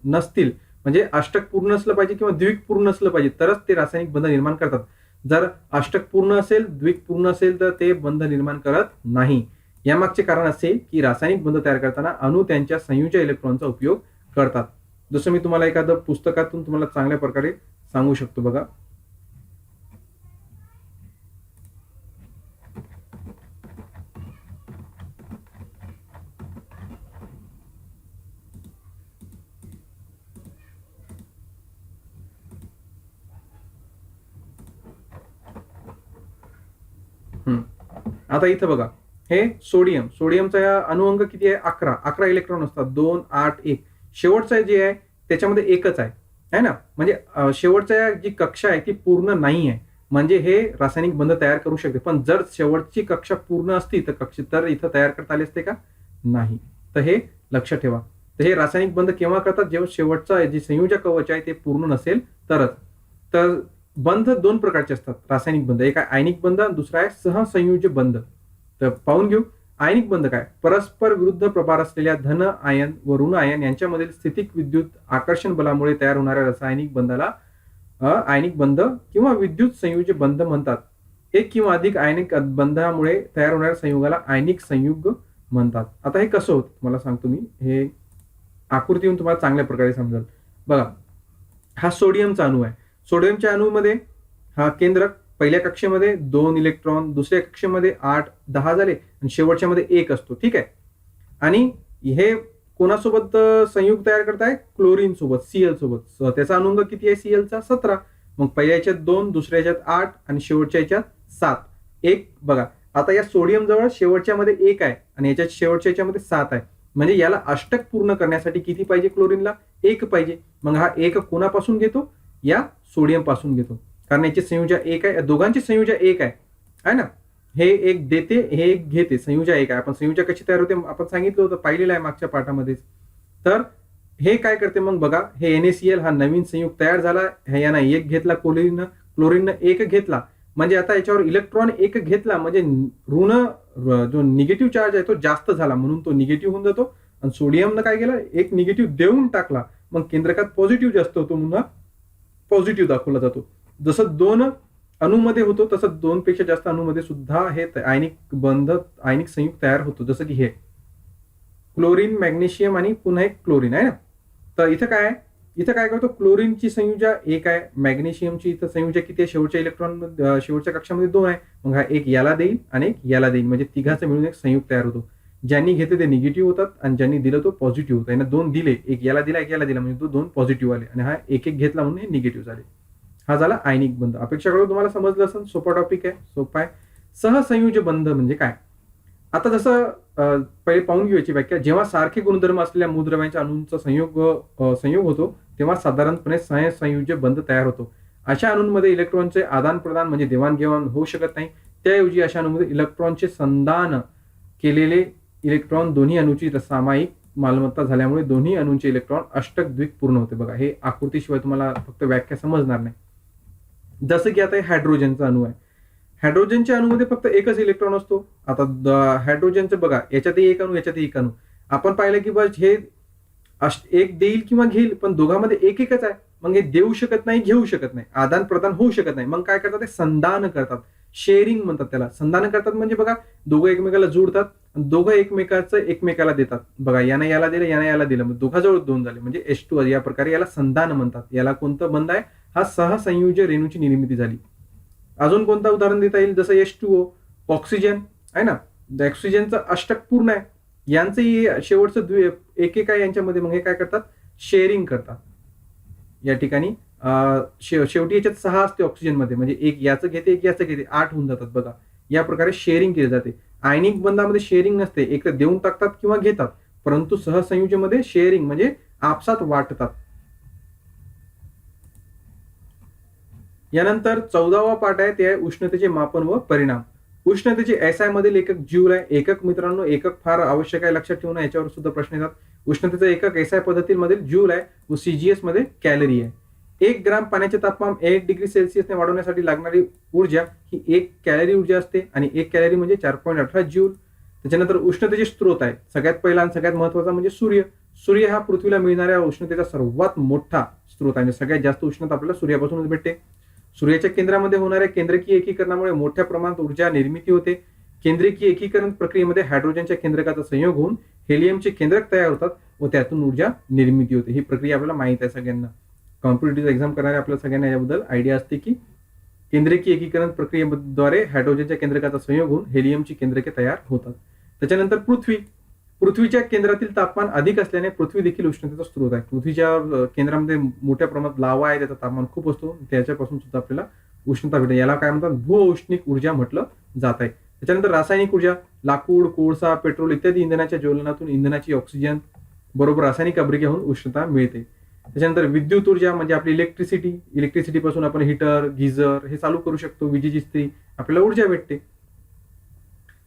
नसतील, म्हणजे अष्टक पूर्ण असलं पाहिजे किंवा द्विक पूर्ण असलं पाहिजे, तरच ते रासायनिक बंध निर्माण करतात. जर अष्टक पूर्ण असेल, द्विक पूर्ण असेल तर ते बंध निर्माण करत नाही. यामागचे कारण असे की रासायनिक बंध तयार करताना अणू त्यांच्या संयोजक इलेक्ट्रॉनचा उपयोग करतात. जसं मी तुम्हाला एखादं पुस्तकातून तुम्हाला चांगल्या प्रकारे सांगू शकतो बघा. आता इथं बघा, हे सोडियमचा अणुअंग किती आहे, 11 इलेक्ट्रॉन असतात, 2 8 1. शेवटचा जे आहे त्याच्यामध्ये एकच आहे ना, म्हणजे शेवटच्या जी कक्षा आहे ती पूर्ण नाही आहे, म्हणजे हे रासायनिक बंध तयार करू शकते. पण जर शेवटची कक्षा पूर्ण असती तर इथं तयार करता आले असते का, नाही. तर हे लक्षात ठेवा. तर हे रासायनिक बंध केव्हा करतात, जेव्हा शेवटचा जे संयोजक कवच आहे ते पूर्ण नसेल तरच. तर बंध 2 प्रकारचे असतात रासायनिक बंध, एक आहे आयनिक बंध आणि दुसरा आहे सहसंयोजक बंध. तर पाहून घेऊ. आयनिक बंध काय, परस्पर विरुद्ध प्रभार असलेल्या धन आयन व ऋण आयन यांच्यामधील स्थितिक विद्युत आकर्षण बलामुळे तयार होणाऱ्या रासायनिक बंधाला आयनिक बंध किंवा विद्युत संयुज बंध म्हणतात. एक किंवा अधिक आयनिक बंधामुळे तयार होणाऱ्या संयुगाला आयनिक संयुग म्हणतात. आता हे कसं होतं मला सांगतो मी, हे आकृतीवरून तुम्हाला चांगल्या प्रकारे समजेल. बघा, हा सोडियमचा अणू आहे. सोडियमच्या अणूमध्ये हा केंद्रक पहिल्या कक्षेमध्ये 2 इलेक्ट्रॉन, दुसऱ्या कक्षेमध्ये 8, 10 झाले आणि शेवटच्या मध्ये 1 असतो. ठीक आहे. आणि हे कोणासोबत संयुग तयार करताय? क्लोरीन सोबत, सीएल सोबत. त्याचा अणुंग किती आहे सीएलचा? 17. मग पहिल्या याच्यात 2, दुसऱ्या याच्यात 8 आणि शेवटच्या याच्यात 7. एक बघा, आता या सोडियम जवळ शेवटच्या मध्ये 1 आहे आणि याच्या शेवटच्या याच्यामध्ये 7 आहे. म्हणजे याला अष्टक पूर्ण करण्यासाठी किती पाहिजे? क्लोरीनला 1 पाहिजे. मग हा 1 कोणापासून घेतो? या सोडियम पासून घेतो, कारण याची संयुजा 1 आहे, दोघांची संयुजा 1 आहे ना. हे एक देते, हे एक घेते, संयुजा 1 आहे. आपण संयुजा कशी तयार होते आपण सांगितलं होतं, पाहिलेलं आहे मागच्या पाठामध्येच. तर हे काय करते मग बघा, हे NaCl हा नवीन संयुग तयार झाला. यानं 1 घेतला, क्लोरीननं 1 घेतला. म्हणजे आता याच्यावर इलेक्ट्रॉन 1 घेतला म्हणजे ऋण जो निगेटिव्ह चार्ज आहे तो जास्त झाला, म्हणून तो निगेटिव्ह होऊन जातो. आणि सोडियमनं काय केलं? 1 निगेटिव्ह देऊन टाकला, मग केंद्रकात पॉझिटिव्ह जास्त होतो, म्हणून पॉझिटिव्ह दाखवला जातो. जसं 2 अणूमध्ये होतो तसं 2 पेक्षा जास्त अणूमध्ये सुद्धा हे आयनिक संयुग तयार होतो. जसं की हे क्लोरीन, मॅग्नेशियम आणि पुन्हा एक क्लोरीन आहे ना. तर इथं काय आहे? इथं काय करतो? क्लोरीनची संयुजा 1 आहे, मॅग्नेशियमची इथं संयुजा किती आहे? शेवटच्या शेवटच्या कक्षामध्ये 2 आहे. मग हा 1 याला देईल आणि 1 याला देईल, म्हणजे तिघाचं मिळून एक संयुग तयार होतो. ज्यांनी घेते ते निगेटिव्ह होतात आणि ज्यांनी दिलं तो पॉझिटिव्ह होता. यानं 2 दिले, 1 याला दिला, 1 याला दिला, म्हणजे तो 2 पॉझिटिव्ह आले आणि हा 1 घेतला म्हणून हे निगेटिव्ह झाले. हा झाला आयनिक बंध. अपेक्षा करू तुम्हाला समजलं असेल. सोपा टॉपिक आहे, सोपा आहे. सहसंयुज बंध म्हणजे काय? आता जसं पहिले पाहून घेऊ याची व्याख्या. जेव्हा सारखे गुणधर्म असलेल्या मूलद्रव्यांच्या अणूंचा संयोग होतो तेव्हा साधारणपणे सहसंयुज बंध तयार होतो. अशा अणूंमध्ये इलेक्ट्रॉनचे आदान प्रदान म्हणजे देवाणघेवाण होऊ शकत नाही. त्याऐवजी अशा अणूंमध्ये इलेक्ट्रॉनचे संधान केलेले इलेक्ट्रॉन दोन्ही अणूची सामायिक मालमत्ता झाल्यामुळे दोन्ही अणूंचे इलेक्ट्रॉन अष्टक द्विक पूर्ण होते. बघा, हे आकृतीशिवाय तुम्हाला फक्त व्याख्या समजणार नाही. जसं की आता हे हायड्रोजनचा अणू आहे. हायड्रोजनच्या अणूमध्ये फक्त एकच इलेक्ट्रॉन असतो. आता हायड्रोजनचं बघा, याच्यातही एक अणू, याच्यातही एक अणू. आपण पाहिलं की बस हे एक देईल किंवा घेईल, पण दोघांमध्ये एकच आहे. मग हे देऊ शकत नाही, घेऊ शकत नाही, आदान प्रदान होऊ शकत नाही. मग काय करतात? ते संधान करतात, शेअरिंग म्हणतात त्याला. संधान करतात म्हणजे बघा, दोघं एकमेकाला जोडतात, दोघं एकमेकाला देतात. बघा, यानं याला दिलं, यानं याला दिलं, मग दोघाजवळ 2 झाले, म्हणजे H2. या प्रकारे याला संधान म्हणतात. याला कोणतं बंध आहे? हा सहसंयुज रेणूची निर्मिती झाली. अजून कोणतं उदाहरण देता येईल? जसं H2O, ऑक्सिजन आहे ना, ऑक्सिजनचं अष्टक पूर्ण आहे. यांचंही शेवटचं एक आहे यांच्यामध्ये. मग हे काय करतात? शेअरिंग करतात. या ठिकाणी शेवटी याच्यात 6 असते ऑक्सिजनमध्ये, म्हणजे एक याचं घेते, एक याचं घेते, 8 होऊन जातात. बघा, या प्रकारे शेअरिंग केली जाते. आयनिक बंधामध्ये शेअरिंग नसते, एक तर देऊन टाकतात किंवा घेतात, परंतु सहसंयुजमध्ये शेअरिंग म्हणजे आपसात वाटतात. यानंतर 14वा पाठ आहे, ते आहे उष्णतेचे मापन व परिणाम. उष्णतेचे SI मधील एकक जूल आहे. एकक मित्रांनो, एकक फार आवश्यक आहे, लक्षात ठेवणं. याच्यावर सुद्धा प्रश्न येतात. उष्णतेचं एकक SI पद्धतीमधील जूल आहे व CGS मध्ये कॅलरी आहे. 1 ग्राम पाण्याचे तापमान 1 डिग्री सेल्सिअसने वाढवण्यासाठी लागणारी ऊर्जा ही 1 कॅलरी ऊर्जा असते आणि 1 कॅलरी म्हणजे 4.18 जूल. त्याच्यानंतर उष्णतेचे स्त्रोत आहे. सगळ्यात पहिला आणि सगळ्यात महत्वाचा म्हणजे सूर्य. सूर्य हा पृथ्वीला मिळणाऱ्या उष्णतेचा सर्वात मोठा स्त्रोत आहे. सगळ्यात जास्त उष्णता आपल्याला सूर्यापासूनच भेटते. सूर्याच्या केंद्रामध्ये होणाऱ्या केंद्रकीय एकीकरणामुळे मोठ्या प्रमाणात ऊर्जा निर्मिती होते. केंद्रकीय एकीकरण प्रक्रियेमध्ये हायड्रोजनच्या केंद्रकाचा संयोग होऊन हेलियमचे केंद्रक तयार होतात व त्यातून ऊर्जा निर्मिती होते. ही प्रक्रिया आपल्याला माहित आहे सगळ्यांना. कॉम्पिटिटिव्ह एक्झाम करणाऱ्या आपल्या सगळ्यांना याबद्दल आयडिया असते की केंद्रकीय एकीकरण प्रक्रियेद्वारे हायड्रोजनच्या केंद्रकाचा संयोग होऊन हेलियमची केंद्रके तयार होतात. त्याच्यानंतर पृथ्वीच्या केंद्रातील तापमान अधिक असल्याने पृथ्वी देखील उष्णतेचा स्रोत आहे. पृथ्वीच्या केंद्रामध्ये मोठ्या प्रमाणात लावा आहे, त्याचं तापमान खूप असतो, त्याच्यापासून सुद्धा आपल्याला उष्णता भेटते. याला काय म्हणतात? भूऔष्णिक ऊर्जा म्हटलं जात आहे. त्याच्यानंतर रासायनिक ऊर्जा, लाकूड, कोळसा, पेट्रोल इत्यादी इंधनाच्या ज्वलनातून इंधनाची ऑक्सिजन बरोबर रासायनिक अभिक्रिया होऊन उष्णता मिळते. त्याच्यानंतर विद्युत ऊर्जा म्हणजे आपली इलेक्ट्रिसिटी पासून आपण हीटर, गीझर हे चालू करू शकतो. विजेची इस्त्री, आपल्याला ऊर्जा भेटते.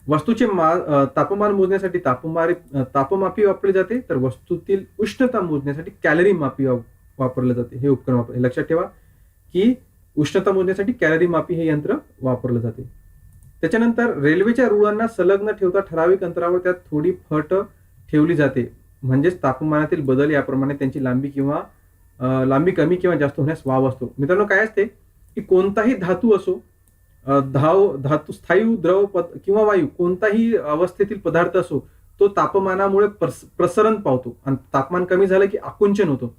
वस्तूचे तापमान मोजण्यासाठी तापमापी वापरले जाते, तर वस्तूतील उष्णता मोजण्यासाठी कॅलरी मापी वापरले जाते. हे उपकरण हे लक्षात ठेवा की उष्णता मोजण्यासाठी कॅलरी मापी हे यंत्र वापरलं जाते. त्याच्यानंतर रेल्वेच्या रुळांना संलग्न ठेवता ठराविक अंतरावर त्यात थोडी फट ठेवली जाते, म्हणजेच तापमानातील बदल याप्रमाणे त्यांची लांबी किंवा लांबी कमी किंवा जास्त होण्यास वाव असतो. मित्रांनो, काय असते की कोणताही धातू असो, धातू, स्थायू, द्रव किंवा वायू, कोणताही अवस्थेतील पदार्थ असो, तो तापमानामुळे प्रसरण पावतो आणि तापमान कमी झालं की आकुंचन होतो.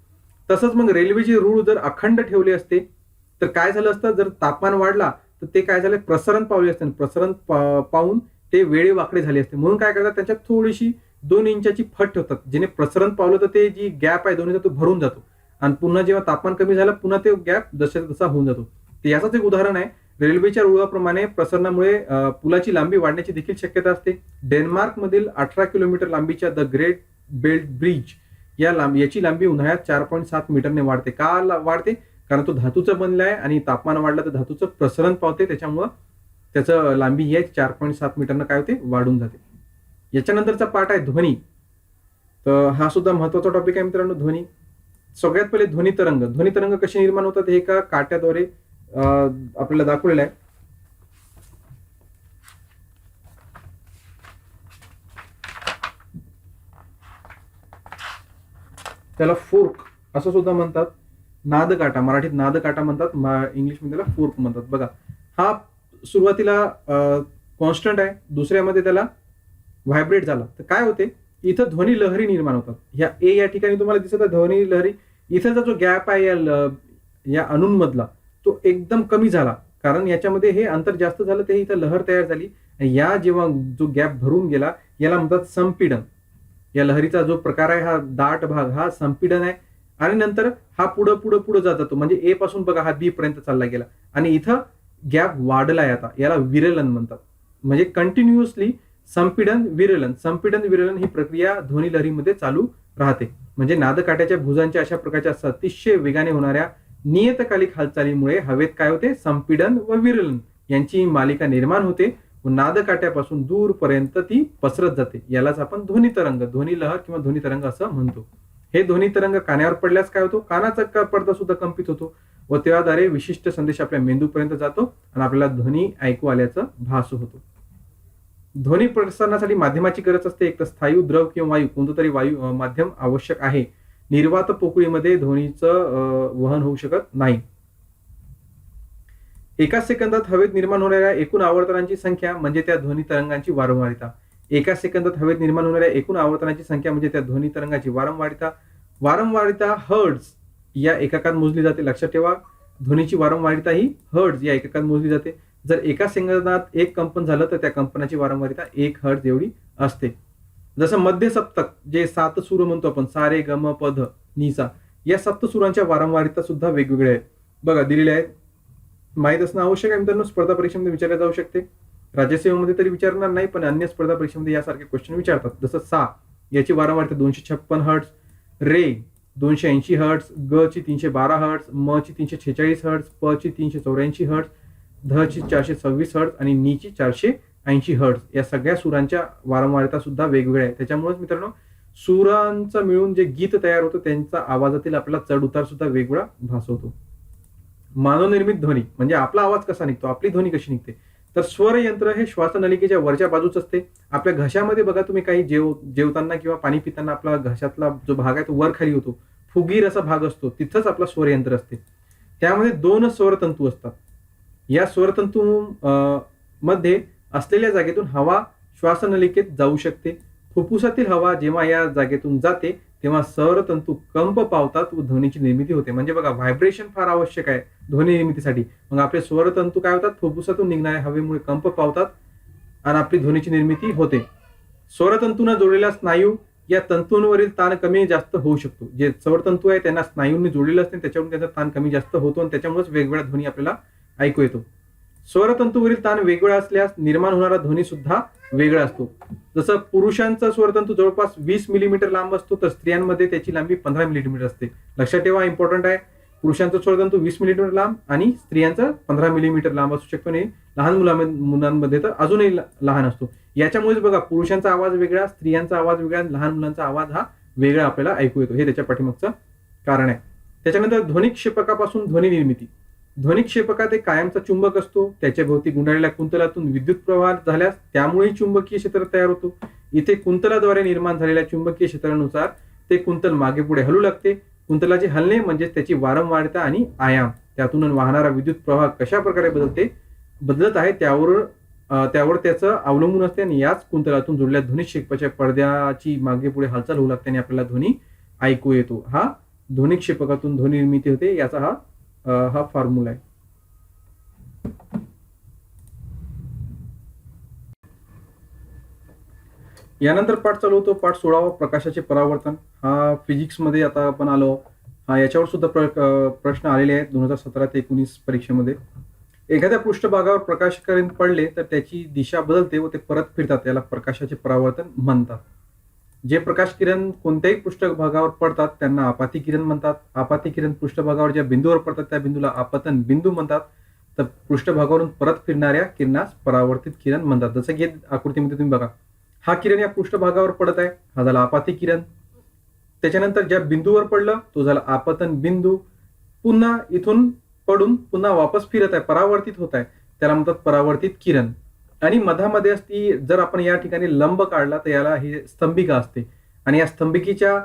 तसंच मग रेल्वेचे रूळ जर अखंड ठेवले असते तर काय झालं असतं, जर तापमान वाढला तर ते काय झालं, प्रसरण पावले असते. प्रसरण पाहून ते वेळे वाकडे झाले असते. म्हणून काय करतात, त्याच्यात थोडीशी 2 इंचाची फट ठेवतात, जेणे प्रसरण पावलं तर ते जी गॅप आहे दोन्हीचा तो भरून जातो आणि पुन्हा जेव्हा तापमान कमी झालं पुन्हा ते गॅप जसा तसा होऊन जातो. तर याचंच एक उदाहरण आहे. रेल्वेच्या रुळाप्रमाणे प्रसरणामुळे पुलाची लांबी वाढण्याची देखील शक्यता असते. डेन्मार्क मधील 18 किलोमीटर लांबीच्या द ग्रेट बेल्ट ब्रिज याची लांबी उन्हाळ्यात 4.7 मीटरने वाढते. का वाढते? कारण तो धातूचं बनलं आहे आणि तापमान वाढलं तर धातूचं प्रसरण पावते, त्याच्यामुळं त्याचं लांबी ही 4.7 मीटरनं काय होते, वाढून जाते. याच्यानंतरचा पार्ट आहे ध्वनी. तर हा सुद्धा महत्वाचा टॉपिक आहे मित्रांनो, ध्वनी. सगळ्यात पहिले ध्वनी तरंग. ध्वनी तरंग कसे निर्माण होतात हे एका काट्याद्वारे आपल्याला दाखवलेलं आहे. त्याला फोर्क असं सुद्धा म्हणतात. नादकाटा, मराठीत नादकाटा म्हणतात, इंग्लिशमध्ये त्याला फोर्क म्हणतात. बघा, हा सुरुवातीला कॉन्स्टंट आहे, दुसऱ्यामध्ये त्याला व्हायब्रेट झाला तर काय होते, इथं ध्वनी लहरी निर्माण होतात. ह्या ए या ठिकाणी तुम्हाला दिसत आहे ध्वनी लहरी. इथं जो गॅप आहे या अणूंमधला तो एकदम कमी झाला, कारण याच्यामध्ये हे अंतर जास्त झालं, ते इथं लहर तयार झाली. या जेव्हा जो गॅप भरून गेला याला म्हणतात संपीडन. या लहरीचा जो प्रकार आहे हा दाट भाग हा संपीडन आहे. आणि नंतर हा पुढं पुढं पुढं जात जातो, म्हणजे ए पासून बघा हा बी पर्यंत चालला गेला आणि इथं गॅप वाढलाय आता, याला विरलन म्हणतात. म्हणजे कंटिन्युअसली संपीडन विरलन ही प्रक्रिया ध्वनी लहरीमध्ये चालू राहते. म्हणजे नादकाट्याच्या भुजांच्या अशा प्रकारच्या अतिशय वेगाने होणाऱ्या नियतकालिक हालचालीमुळे हवेत काय होते, संपीडन व विरलन यांची मालिका निर्माण होते व नादकाट्यापासून दूरपर्यंत ती पसरत जाते. यालाच आपण ध्वनी तरंग, ध्वनी लहर किंवा ध्वनी तरंग असं म्हणतो. हे ध्वनी तरंग कानावर पडल्यास काय होतो, कानाचा पडदा सुद्धा कंपित होतो व त्याद्वारे विशिष्ट संदेश आपल्या मेंदूपर्यंत जातो आणि आपल्याला ध्वनी ऐकू आल्याचा भास होतो. ध्वनी प्रसारणासाठी माध्यमाची गरज असते. एक तर स्थायू, द्रव किंवा वायू, कोणतं तरी वायू माध्यम आवश्यक आहे. निर्वात पोकळीमध्ये ध्वनीचं वहन होऊ शकत नाही. एका सेकंदात हवेत निर्माण होणाऱ्या एकूण आवर्तनांची संख्या म्हणजे त्या ध्वनी तरंगांची वारंवारिता. एका सेकंदात हवेत निर्माण होणाऱ्या एकूण आवर्तनाची संख्या म्हणजे त्या ध्वनी तरंगाची वारंवारिता. वारंवारिता हर्ट्झ या एककात मोजली जाते. लक्षात ठेवा, ध्वनीची वारंवारिता ही हर्ट्झ या एककात मोजली जाते. जर एका सेकंदात एक कंपन झालं तर त्या कंपनाची वारंवारिता 1 हर्ट्झ एवढी असते. जसं मध्य सप्तक, जे 7 सूर म्हणतो आपण, सा रे ग म प ध नि सा, या सप्तसुरांच्या वारंवारिता सुद्धा वेगवेगळ्या आहेत. बघा दिलेल्या आहेत, माहित असणं आवश्यक आहे मित्रांनो. स्पर्धा परीक्षेमध्ये विचारले जाऊ शकते. राज्यसेवेमध्ये तरी विचारणार नाही, पण अन्य स्पर्धा परीक्षेमध्ये यासारखे क्वेश्चन विचारतात. जसं सा याची वारंवारिता 256 हर्ट्झ, रे 280 हर्ट्झ, ग ची 312 हर्ट्झ, म ची 346 हर्ट्झ, प ची 384 हर्ट्झ, ध ची 426 हर्ट्झ आणि नी ची 480 हर्ट्झ. या सगळ्या सुरांच्या वारंवारिता सुद्धा वेगवेगळ्या आहेत. त्याच्यामुळेच मित्रांनो, सुरांचं मिळून जे गीत तयार होतं त्यांचा आवाजातील आपल्याला चढ उतार सुद्धा वेगळा भास होतो. मानवनिर्मित ध्वनी म्हणजे आपला आवाज कसा निघतो, आपली ध्वनी कशी निघते, तर स्वर यंत्र हे श्वासनलिकेच्या वरच्या बाजूच असते. आपल्या घशामध्ये बघा तुम्ही काही जेवताना किंवा पाणी पिताना आपला घशातला जो भाग आहे तो वर खाली होतो, फुगीर असा भाग असतो, तिथंच आपला स्वर यंत्र असते. त्यामध्ये 2 स्वरतंतू असतात. या स्वरतंतू मध्ये असलेल्या जागेतून हवा श्वासनलिकेत जाऊ शकते. फुफ्फुसातील हवा जेव्हा या जागेतून जाते तेव्हा स्वरतंतू कंप पावतात व ध्वनीची निर्मिती होते. म्हणजे बघा, व्हायब्रेशन फार आवश्यक आहे ध्वनी निर्मितीसाठी. मग आपले स्वरतंतू काय होतात, फुफ्फुसातून निघणाऱ्या हवेमुळे कंप पावतात आणि आपली ध्वनीची निर्मिती होते. स्वरतंतूंना जोडलेला स्नायू या तंतूंवरील ताण कमी जास्त होऊ शकतो. जे स्वरतंतू आहे त्यांना स्नायूंनी जोडलेलं असते, त्याच्यावरून त्याचा ताण कमी जास्त होतो आणि त्याच्यामुळेच वेगवेगळ्या ध्वनी आपल्याला ऐकू येतो. स्वरतंतूवरील ताण वेगळा असल्यास निर्माण होणारा ध्वनी सुद्धा वेगळा असतो. जसं पुरुषांचा स्वरतंतू जवळपास 20 मिलीमीटर लांब असतो, तर स्त्रियांमध्ये त्याची लांबी 15 मिलीमीटर असते. लक्षात ठेवा, इम्पॉर्टंट आहे. पुरुषांचा स्वरतंतू 20 मिलीमीटर लांब आणि स्त्रियांचा 15 मिलीमीटर लांब असू शकतो आणि लहान मुलांमध्ये तर अजूनही लहान असतो. याच्यामुळेच बघा, पुरुषांचा आवाज वेगळा, स्त्रियांचा आवाज वेगळा, लहान मुलांचा आवाज हा वेगळा आपल्याला ऐकू येतो. हे त्याच्या पाठीमागचं कारण आहे. त्याच्यानंतर ध्वनिक्षेपकापासून ध्वनी निर्मिती. ध्वनिक्षेपकात एक कायमचा चुंबक असतो. त्याच्या भोवती गुंडाळलेल्या कुंतलातून विद्युत प्रवाह झाल्यास त्यामुळे चुंबकीय क्षेत्र तयार होतो. इथे कुंतलाद्वारे निर्माण झालेल्या चुंबकीय क्षेत्रानुसार ते कुंतल मागे पुढे हलू लागते कुंतलाचे हलणे म्हणजे त्याची वारंवारता आणि आयाम, त्यातून वाहणारा विद्युत प्रवाह कशा प्रकारे बदलत आहे त्यावर त्याचं अवलंबून असते. आणि याच कुंतलातून जोडलेल्या ध्वनी क्षेपकाच्या पडद्याची मागे पुढे हालचाल होऊ लागते आणि आपल्याला ध्वनी ऐकू येतो. हा ध्वनी क्षेपकातून ध्वनी निर्मिती होते, याचा हा फॉर्म्युला आहे. यानंतर पाठ चालू होतो पाठ 16 प्रकाशाचे परावर्तन. हा फिजिक्स मध्ये आता आपण आलो. याच्यावर सुद्धा प्रश्न आलेले आहेत 2017 ते 19 परीक्षेमध्ये. एखाद्या पृष्ठभागावर प्रकाश किरण पडले तर त्याची दिशा बदलते व ते परत फिरतात, याला प्रकाशाचे परावर्तन म्हणतात. जे प्रकाश किरण कोणत्याही पृष्ठभागावर पडतात त्यांना आपाती किरण म्हणतात. आपाती किरण पृष्ठभागावर ज्या बिंदूवर पडतात त्या बिंदूला आपतन बिंदू म्हणतात. तर पृष्ठभागावरून परत फिरणाऱ्या किरणास परावर्तित किरण म्हणतात. जसं की आकृतीमध्ये तुम्ही बघा, हा किरण या पृष्ठभागावर पडत आहे, हा झाला आपाती किरण. त्याच्यानंतर ज्या बिंदूवर पडलं तो झाला आपतन बिंदू. पुन्हा इथून पडून पुन्हा वापस फिरत आहे, परावर्तित होत आहे, त्याला म्हणतात परावर्तित किरण. आणि मधामध्ये असती, जर आपण या ठिकाणी लंब काढला तर याला ही स्तंभिका असते. आणि या स्तंभिकेच्या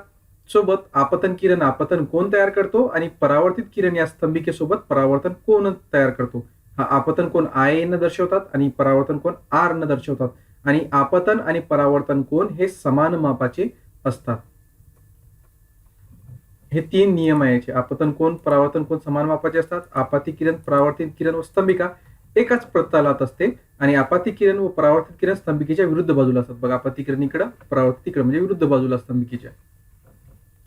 सोबत आपतन किरण आपतन कोन तयार करतो आणि परावर्तित किरण या स्तंभिकेसोबत परावर्तन कोन तयार करतो. हा आपतन कोन आय न दर्शवतात आणि परावर्तन कोन आर न दर्शवतात. आणि आपतन आणि परावर्तन कोन हे समान मापाचे असतात. हे 3 नियम आहे. आपतन कोन परावर्तन कोन समान मापाचे असतात. आपाती किरण परावर्तित किरण व स्तंभिका एकाच प्रतलात असते. आणि आपाती किरण व परावर्तित किरण स्तंभिकेच्या विरुद्ध बाजूला असतात. बघा, आपाती किरण इकडं, परावर्तित किरण म्हणजे विरुद्ध बाजूला स्तंभिकेच्या.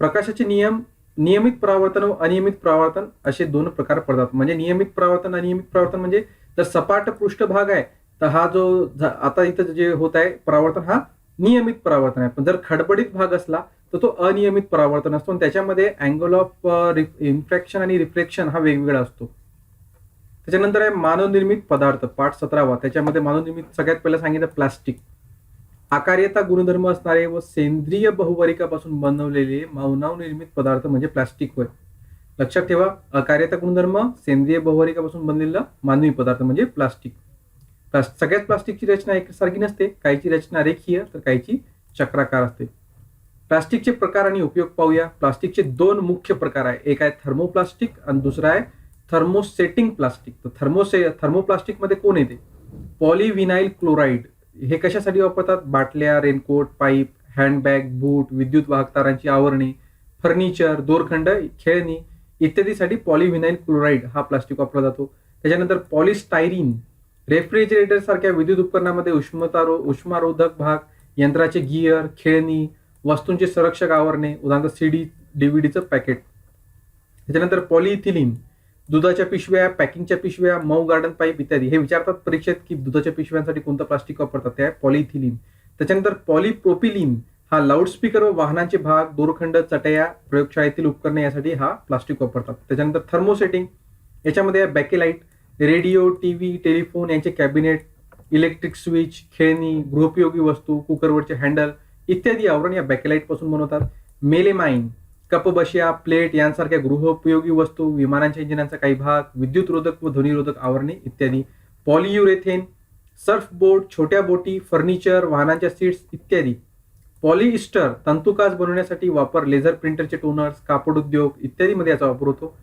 प्रकाशाचे नियमित परावर्तन व अनियमित परावर्तन असे 2 प्रकार पडतात. म्हणजे नियमित परावर्तन अनियमित परावर्तन म्हणजे जर सपाट पृष्ठभाग आहे तर हा जो आता इथं जे होत आहे परावर्तन हा नियमित परावर्तन आहे. पण जर खडबडीत भाग असला तर तो अनियमित परावर्तन असतो. आणि त्याच्यामध्ये अँगल ऑफ इन्फ्रॅक्शन आणि रिफ्लेक्शन हा वेगवेगळा असतो. त्याच्यानंतर आहे मानवनिर्मित पदार्थ, पाठ 17. त्याच्यामध्ये मानवनिर्मित सगळ्यात पहिलं सांगितलं प्लास्टिक. आकार्यता गुणधर्म असणारे व सेंद्रिय बहुवारिकापासून बनवलेले मानवनिर्मित पदार्थ म्हणजे प्लास्टिक होय. लक्षात ठेवा, अकार्यता गुणधर्म सेंद्रिय बहुवारिकापासून बनलेला मानवी पदार्थ म्हणजे प्लास्टिक. सगळ्यात प्लास्टिकची रचना एकसारखी नसते, काहीची रचना रेखीय तर काहीची चक्राकार असते. प्लास्टिकचे प्रकार आणि उपयोग पाहूया. प्लास्टिकचे 2 मुख्य प्रकार आहे. एक आहे थर्मोप्लास्टिक आणि दुसरा आहे थर्मोसेटिंग प्लास्टिक. तर थर्मोप्लास्टिक मध्ये कोण येते? Polyvinyl chloride. हे कशासाठी वापरतात? बाटल्या, रेनकोट, पाईप, हँडबॅग, बूट, विद्युत वाहक तारांची आवरणे, फर्निचर, दोरखंड, खेळणी इत्यादीसाठी पॉलीविनाइल क्लोराईड हा प्लास्टिक वापरला जातो. त्याच्यानंतर पॉलिस्टायरीन. रेफ्रिजरेटर सारख्या विद्युत उपकरणामध्ये उष्मारोधक भाग, यंत्राचे गिअर, खेळणी, वस्तूंचे संरक्षक आवरणे, उदाहरणार्थ सीडी डीव्हीडीचं पॅकेट. त्याच्यानंतर पॉलिइथिलीन. दुधाच्या पिशव्या, पॅकिंगच्या पिशव्या, मऊ गार्डन पाईप इत्यादी. हे विचारतात परीक्षेत की दुधाच्या पिशव्यांसाठी कोणतं प्लास्टिक वापरतात, ते आहे पॉलिइथिलीन. त्याच्यानंतर पॉलिप्रोपिलीन. हा लाऊडस्पीकर व वाहनांचे भाग, दोरखंड, चटया, प्रयोगशाळेतील उपकरणे यासाठी हा प्लास्टिक वापरतात. त्याच्यानंतर थर्मोसेटिंग. याच्यामध्ये बॅकेलाइट, रेडिओ, टीव्ही, टेलिफोन यांचे कॅबिनेट, इलेक्ट्रिक स्विच, खेळणी, गृहोपयोगी वस्तू, कुकरवरचे हँडल इत्यादी आवरण या बॅकेलाइट पासून बनवतात. मेलेमाइन. कपबशिया, प्लेट यांसारख्या गृहोपयोगी वस्तू, विमानांच्या इंजिनांचा काही भाग, विद्युतरोधक व ध्वनिरोधक आवरणे इत्यादी. पॉलियुरेथेन. सर्फबोर्ड, छोट्या बोटी, फर्निचर, वाहनांच्या सीट्स इत्यादी. पॉलिइस्टर. तंतुकाच बनवण्यासाठी वापर, लेझर प्रिंटरचे टोनर्स, कापड उद्योग इत्यादी मध्ये याचा वापर होतो.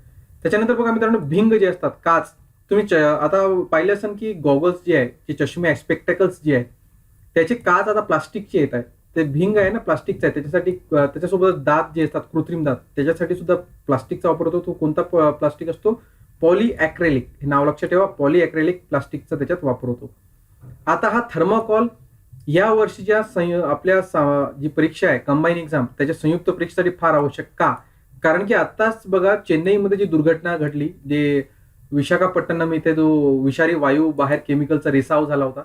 त्याच्यानंतर बघा मित्रांनो, भिंग जे असतात, काच. तुम्ही आता पाहिलं असेल की गॉगल्स जे आहे, जे चष्मे स्पेक्टेकल्स जे आहेत त्याचे काच आता प्लास्टिकचे येत आहेत. ते भिंग आहे ना प्लास्टिकचा आहे, त्याच्यासाठी त्याच्यासोबत दात जे असतात कृत्रिम दात त्याच्यासाठी सुद्धा प्लास्टिकचा वापर होतो. तो कोणता प्लास्टिक असतो? पॉलीअॅक्रेलिक. हे नाव लक्षात ठेवा, पॉलीअॅक्रेलिक प्लास्टिकचा त्याच्यात वापर होतो. आता हा थर्माकॉल या वर्षीच्या आपल्या जी परीक्षा आहे कंबाईन एक्झाम त्याच्या संयुक्त परीक्षेसाठी फार आवश्यक. का? कारण की आताच बघा चेन्नईमध्ये जी दुर्घटना घडली, जे विशाखापट्टणम इथे जो विषारी वायू बाहेर केमिकलचा रिसाव झाला होता,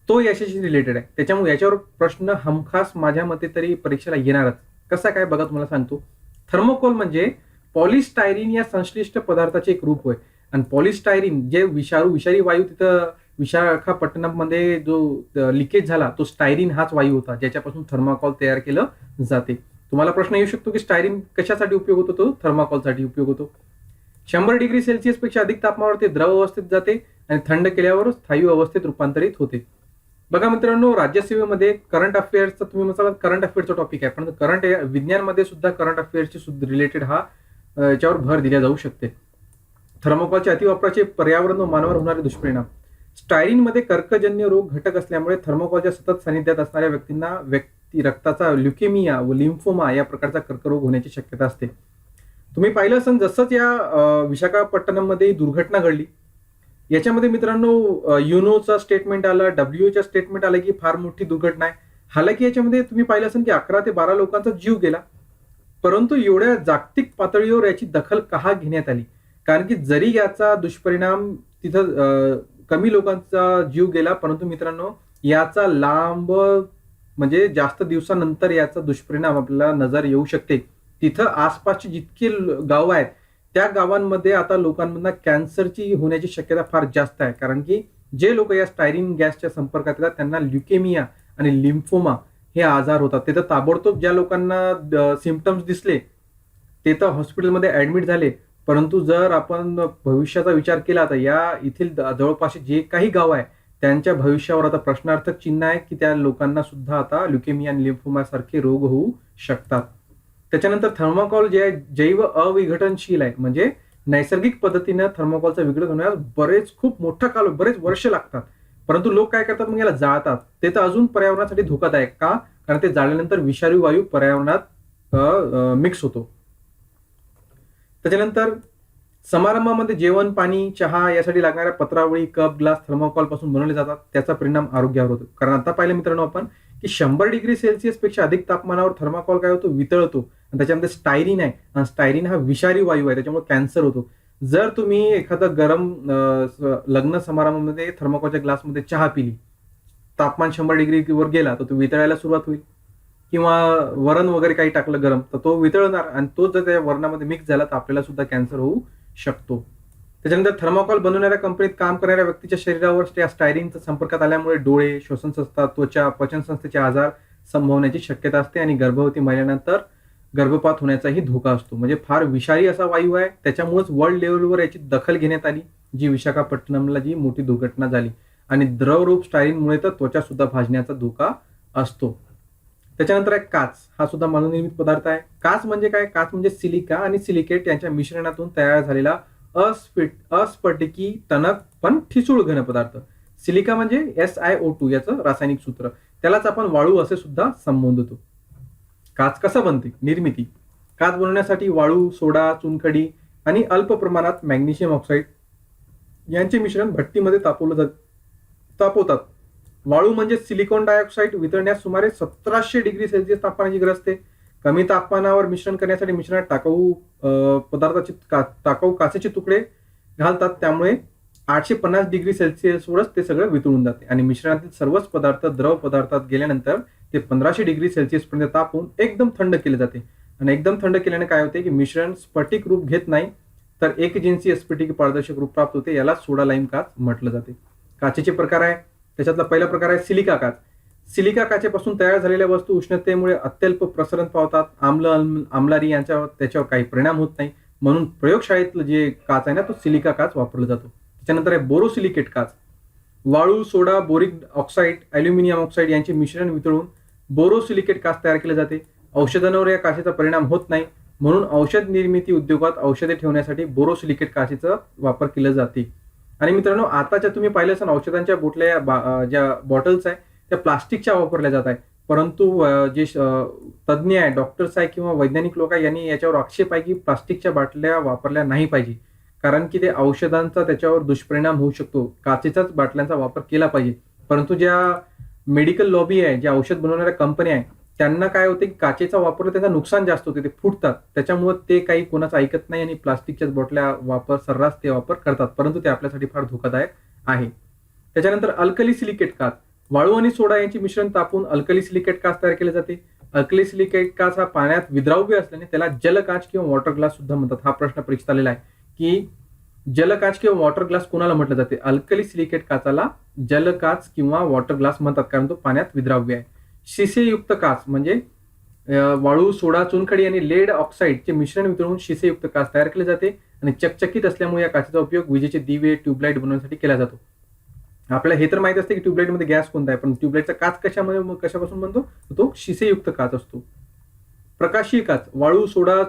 तो याच्याशी रिलेटेड आहे. त्याच्यामुळे याच्यावर प्रश्न हमखास माझ्या मते तरी परीक्षेला येणारच. कसा काय बघा तुम्हाला सांगतो. थर्मोकोल म्हणजे पॉलिस्टायरीन या संश्लिष्ट पदार्थाचे एक रूप होय. आणि पॉलिस्टायरीन जे विषारी वायू तिथं विशाखापट्टणम मध्ये जो लिकेज झाला तो स्टायरीन हाच वायू होता, ज्याच्यापासून थर्माकोल तयार केलं जाते. तुम्हाला प्रश्न येऊ शकतो की स्टायरीन कशासाठी उपयोग होतो? तो थर्माकोलसाठी उपयोग होतो. 100 डिग्री सेल्सिअस पेक्षा अधिक तापमानावर ते द्रव अवस्थेत जाते आणि थंड केल्यावर स्थायू अवस्थेत रूपांतरित होते. बघा मित्रांनो, राज्यसेवेमध्ये करंट अफेअर्सचा तुम्ही म्हणाल करंट अफेअर्सचा टॉपिक आहे, पण करंट विज्ञानमध्ये सुद्धा करंट अफेअर्सची सुद्धा रिलेटेड हा याच्यावर भर दिला जाऊ शकते. थर्मोकॉलच्या अतिवापराचे पर्यावरण व मानवावर होणारे दुष्परिणाम. स्टायरीनमध्ये कर्कजन्य रोग घटक असल्यामुळे थर्मोकॉलच्या सतत सानिध्यात असणाऱ्या व्यक्तींना रक्ताचा ल्युकेमिया व लिम्फोमा या प्रकारचा कर्करोग होण्याची शक्यता असते. तुम्ही पाहिलं असेल जसंच या विशाखापट्टणममध्ये दुर्घटना घडली, याच्यामध्ये मित्रांनो युनोचा स्टेटमेंट आलं, डब्ल्यूओच्या स्टेटमेंट आलं की फार मोठी दुर्घटना आहे. हालाकी याच्यामध्ये तुम्ही पाहिलं असेल की 11 ते 12 लोकांचा जीव गेला, परंतु एवढ्या जागतिक पातळीवर याची दखल का घेण्यात आली? कारण की जरी याचा दुष्परिणाम तिथं कमी लोकांचा जीव गेला, परंतु मित्रांनो याचा लांब म्हणजे जास्त दिवसानंतर याचा दुष्परिणाम आपल्याला नजर येऊ शकते. तिथं आसपासची जितकी गावं आहेत त्या गावांमध्ये आता लोकांना कॅन्सरची होण्याची शक्यता फार जास्त आहे. कारण की जे लोक या स्टायरीन गॅसच्या संपर्कात येतात त्यांना ल्युकेमिया आणि लिम्फोमा हे आजार होतात. तिथं ताबडतोब ज्या लोकांना सिम्पटम्स दिसले ते तर हॉस्पिटलमध्ये ऍडमिट झाले. परंतु जर आपण भविष्याचा विचार केला तर या येथील जवळपास जे काही गाव आहे त्यांच्या भविष्यावर आता प्रश्नार्थक चिन्ह आहे की त्या लोकांना सुद्धा आता ल्युकेमिया आणि लिम्फोमा सारखे रोग होऊ शकतात. त्याच्यानंतर थर्मोकॉल जे आहे जैव अविघटनशील आहे, म्हणजे नैसर्गिक पद्धतीनं थर्मोकॉलचं विघटन होण्यास खूप मोठा काळ बरेच वर्ष लागतात. परंतु लोक काय करतात, मग याला जाळतात. ते तर अजून पर्यावरणासाठी धोकादायक का? कारण ते जाळल्यानंतर विषारी वायू पर्यावरणात मिक्स होतो. त्याच्यानंतर समारंभामध्ये जेवण, पाणी, चहा यासाठी लागणाऱ्या पत्रावळी, कप, ग्लास थर्मोकॉल पासून बनवले जातात. त्याचा परिणाम आरोग्यावर होतो. कारण आता पाहिलं मित्रांनो आपण की 100 डिग्री सेल्सिअस पेक्षा अधिक तापमानावर थर्मोकॉल काय होतो, वितळतो. आणि त्याच्यामध्ये स्टायरीन आहे, आणि स्टायरीन हा विषारी वायू आहे, त्याच्यामुळे कॅन्सर होतो. जर तुम्ही एखादं गरम लग्न समारंभामध्ये थर्मोकॉलच्या ग्लासमध्ये चहा पिली, तापमान 100 डिग्रीवर गेला तर तो वितळायला सुरुवात होईल. किंवा वरण वगैरे काही टाकलं गरम तर तो वितळणार, आणि तो जर त्या वरणामध्ये मिक्स झाला तर आपल्याला सुद्धा कॅन्सर होऊ शकतो. त्याच्यानंतर थर्मोकॉल बनवणाऱ्या कंपनीत काम करणाऱ्या व्यक्तीच्या शरीरावर त्या स्टायरीनच्या संपर्कात आल्यामुळे डोळे, श्वसनसंस्था, त्वचा, पचनसंस्थेचे आजार संभवण्याची शक्यता असते, आणि गर्भवती महिन्यानंतर गर्भपात होण्याचाही धोका असतो. म्हणजे फार विषारी असा वायू आहे. त्याच्यामुळेच वर्ल्ड लेवलवर याची दखल घेण्यात आली, जी विशाखापट्टणमला जी मोठी दुर्घटना झाली. आणि द्रवरूप स्टायरीनमुळे तर त्वचा सुद्धा भाजण्याचा धोका असतो. त्याच्यानंतर आहे काच. हा सुद्धा मानवनिर्मित पदार्थ आहे. काच म्हणजे काय? काच म्हणजे सिलिका आणि सिलिकेट यांच्या मिश्रणातून तयार झालेला अस्फटिकी टणक पण ठिसूळ घन पदार्थ. सिलिका म्हणजे SiO2 याचं रासायनिक सूत्र. त्यालाच आपण वाळू असे सुद्धा संबोधतो. काच कसा बनते? निर्मिती. काच बनवण्यासाठी वाळू, सोडा, चुनखडी आणि अल्प प्रमाणात मॅग्नेशियम ऑक्साईड यांचे मिश्रण भट्टीमध्ये तापवतात. वाळू म्हणजे सिलिकॉन डायऑक्साईड वितळण्यास सुमारे 1700 डिग्री सेल्सिअस तापमानाची गरज असते. कमी तापमानावर मिश्रण करण्यासाठी मिश्रणात टाकाऊ काचेचे तुकडे घालतात. त्यामुळे 850 डिग्री सेल्सिअसवरच ते सगळं वितळून जाते, आणि मिश्रणातील सर्वच पदार्थ द्रव पदार्थात गेल्यानंतर ते 1500 डिग्री सेल्सिअस पर्यंत तापवून एकदम थंड केले जाते. आणि एकदम थंड केल्याने काय होते की मिश्रण स्फटिक रूप घेत नाही, तर एकजिन्सी स्फटिकी पारदर्शक रूप प्राप्त होते. याला सोडा लाईम काच म्हटलं जाते. काचेचे प्रकार आहे, त्याच्यातला पहिला प्रकार आहे सिलिका काच. सिलिका काचेपासून तयार झालेल्या वस्तू उष्णतेमुळे अत्यल्प प्रसरण पावतात. आम्लारी त्याच्यावर काही परिणाम होत नाही, म्हणून प्रयोगशाळेतलं जे काच आहे ना तो सिलिका काच वापरला जातो. त्याच्यानंतर आहे बोरोसिलिकेट काच. वाळू, सोडा, बोरिक ऑक्साईड, अल्युमिनियम ऑक्साईड यांचे मिश्रण वितळून बोरोसिलिकेट काच तयार केले जाते. औषधांवर या काचेचा परिणाम होत नाही, म्हणून औषध निर्मिती उद्योगात औषधे ठेवण्यासाठी बोरोसिलिकेट काचेचा वापर केला जाते. आणि मित्रांनो, आताच्या तुम्ही पाहिलं असेल औषधांच्या बोटल्या ज्या बॉटल्स आहे त्या प्लास्टिकच्या वापरल्या जात आहे. परंतु जे तज्ज्ञ आहे, डॉक्टर्स आहे किंवा वैज्ञानिक लोक आहे, यांनी याच्यावर आक्षेप आहे की प्लास्टिकच्या बाटल्या वापरल्या नाही पाहिजे, कारण की ते औषधांचा त्याच्यावर दुष्परिणाम होऊ शकतो. काचेच्याच बाटल्यांचा वापर केला पाहिजे. परंतु ज्या मेडिकल लॉबी आहे, ज्या औषध बनवणाऱ्या कंपन्या आहे, त्यांना काय होते की काचेचा वापर त्याचं नुकसान जास्त होते, ते फुटतात. त्याच्यामुळे ते काही कोणाचं ऐकत नाही आणि प्लास्टिकच्याच बॉटल्या सर्रास ते वापर करतात, परंतु ते आपल्यासाठी फार धोकादायक आहे. त्याच्यानंतर अल्कली सिलिकेट काच. वाळू आणि सोडा यांचे मिश्रण तापून अल्कली सिलिकेट काच तयार केले जाते. अल्कली सिलिकेट काच हा पाण्यात विद्राव्य असल्याने त्याला जलकाच किंवा वॉटर ग्लास सुद्धा म्हणतात. हा प्रश्न परीक्षेत आलेला आहे की जलकाच किंवा वॉटर ग्लास कोणाला म्हटलं जाते? अल्कली सिलिकेट काचाला जलकाच किंवा वॉटर ग्लास म्हणतात, कारण तो पाण्यात विद्राव्य आहे. शिसेयुक्त काच म्हणजे वाळू, सोडा, चुनखडी आणि लेड ऑक्साईडचे मिश्रण वितळून शिसेयुक्त काच तयार केले जाते, आणि चकचकीत असल्यामुळे या काचेचा उपयोग विजेचे दिवे, ट्यूबलाईट बनवण्यासाठी केला जातो. आपल्याला हे तर माहित असते की ट्यूबलाईटमध्ये गॅस कोणता आहे, पण ट्यूबलाईटचा काच कशापासून बनतो? तो शिसेयुक्त काच असतो. प्रकाशीय काच वाळू, सोडा,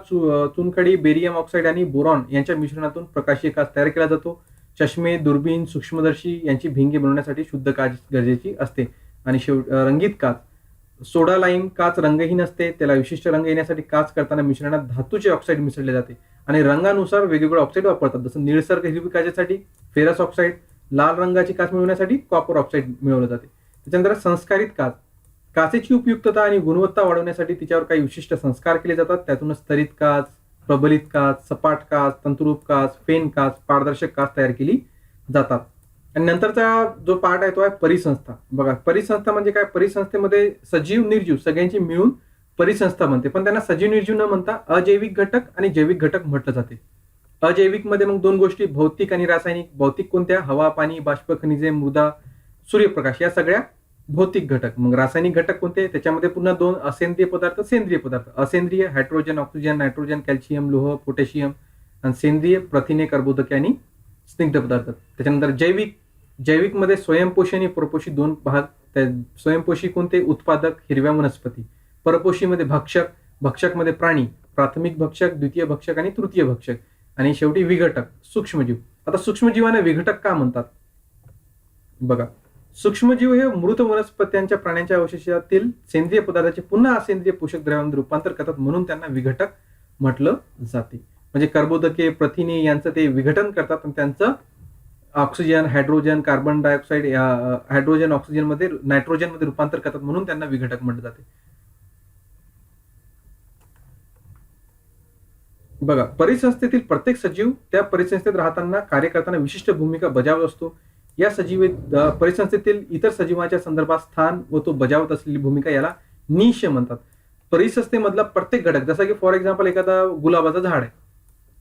चुनखडी, बेरियम ऑक्साईड आणि बोरॉन यांच्या मिश्रणातून प्रकाशीय काच तयार केला जातो. चष्मे, दुर्बीण, सूक्ष्मदर्शी यांची भिंगे बनवण्यासाठी शुद्ध काच गरजेची असते. आणि रंगीत काच सोडा लाईम काच रंगहीन असते. त्याला विशिष्ट रंग येण्यासाठी काच करताना मिश्रणात धातूचे ऑक्साईड मिसळले जाते आणि रंगानुसार वेगवेगळे ऑक्साईड वापरतात. जसं निळसर हिरवी काचेसाठी फेरस ऑक्साईड, लाल रंगाची काच मिळवण्यासाठी कॉपर ऑक्साईड मिळवलं जाते. त्याच्यानंतर संस्कारित काच काचेची उपयुक्तता आणि गुणवत्ता वाढवण्यासाठी तिच्यावर काही विशिष्ट संस्कार केले जातात. त्यातूनच स्तरित काच, प्रबलित काच, सपाट काच, तंतुरूप काच, फेन काच, पारदर्शक काच तयार केली जातात. आणि नंतरचा जो पार्ट आहे तो आहे परिसंस्था. बघा, परिसंस्था म्हणजे काय? परिसंस्थेमध्ये सजीव निर्जीव सगळ्यांची मिळून परिसंस्था म्हणते, पण त्यांना सजीव निर्जीव न म्हणता अजैविक घटक आणि जैविक घटक म्हटलं जाते. अजैविक मध्ये मग दोन गोष्टी, भौतिक आणि रासायनिक. भौतिक कोणत्या? हवा, पाणी, बाष्प, खनिजे, मृदा, सूर्यप्रकाश या सगळ्या भौतिक घटक. मग रासायनिक घटक कोणते? त्याच्यामध्ये पुन्हा दोन, असेंद्रिय पदार्थ, सेंद्रिय पदार्थ. असेंद्रिय हायड्रोजन, ऑक्सिजन, नायट्रोजन, कॅल्शियम, लोह, पोटॅशियम. आणि सेंद्रिय प्रथिने, कर्बोदके आणि स्निग्ध पदार्थ. त्याच्यानंतर जैविक. जैविक मध्ये स्वयंपोषी आणि परपोषी दोन भाग. स्वयंपोषी कोणते? उत्पादक, हिरव्या वनस्पती. परपोषी मध्ये भक्षक. भक्षक मध्ये प्राणी, प्राथमिक भक्षक, द्वितीय भक्षक आणि तृतीय भक्षक. आणि शेवटी विघटक, सूक्ष्मजीव. आता सूक्ष्मजीवांना विघटक का म्हणतात? बघा, सूक्ष्मजीव हे मृत वनस्पत्यांच्या, प्राण्यांच्या अवशेषातील सेंद्रिय पदार्थाचे पुन्हा असेंद्रिय पोषक द्रव्यांमध्ये रूपांतर करतात, म्हणून त्यांना विघटक म्हटलं जाते. म्हणजे कर्बोदके, प्रथिने यांचं ते विघटन करतात आणि त्यांचं oxygen, hydrogen, carbon dioxide, hydrogen oxygen मध्ये, नायट्रोजन मध्ये रूपांतर करतात, म्हणून त्यांना विघटक म्हटलं जाते. बघा, परिसंस्थेतील प्रत्येक सजीव त्या परिसंस्थेत राहताना, कार्य करताना विशिष्ट भूमिका बजावत असतो. या परिसंस्थेतील इतर सजीवांच्या संदर्भात स्थान व तो बजावत असलेली भूमिका याला निश म्हणतात. परिसंस्थेमधला प्रत्येक घटक, जसा की फॉर एक्झाम्पल एखादा गुलाबाचं झाड आहे,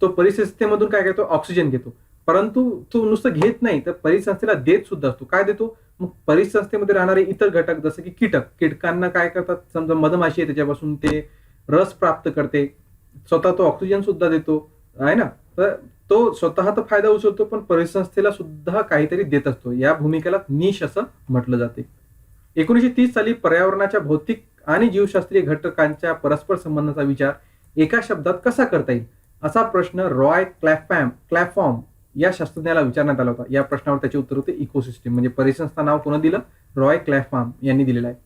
तो परिसंस्थेमधून काय घेतो? ऑक्सिजन घेतो. परंतु तो नुसतं घेत नाही, तर परिसंस्थेला देत सुद्धा असतो. काय देतो? मग परिसंस्थेमध्ये राहणारे इतर घटक, जसे की कीटकांना काय करतात? समजा मधमाशी आहे, त्याच्यापासून ते रस प्राप्त करते, स्वतः तो ऑक्सिजन सुद्धा देतो, आहे ना. तर तो स्वतः तर फायदा उचलतो, पण परिसंस्थेला सुद्धा काहीतरी देत असतो. या भूमिकेला निश असं म्हटलं जाते. 1930 साली पर्यावरणाच्या भौतिक आणि जीवशास्त्रीय घटकांच्या परस्पर संबंधाचा विचार एका शब्दात कसा करता येईल, असा प्रश्न रॉय क्लॅफॉर्म या शास्त्रज्ञाला विचारण्यात आला होता. या प्रश्नावर त्याचे उत्तर होते इकोसिस्टीम. म्हणजे परिसंस्था नाव कोण दिलं? रॉय क्लॅफॉर्म यांनी दिलेला आहे.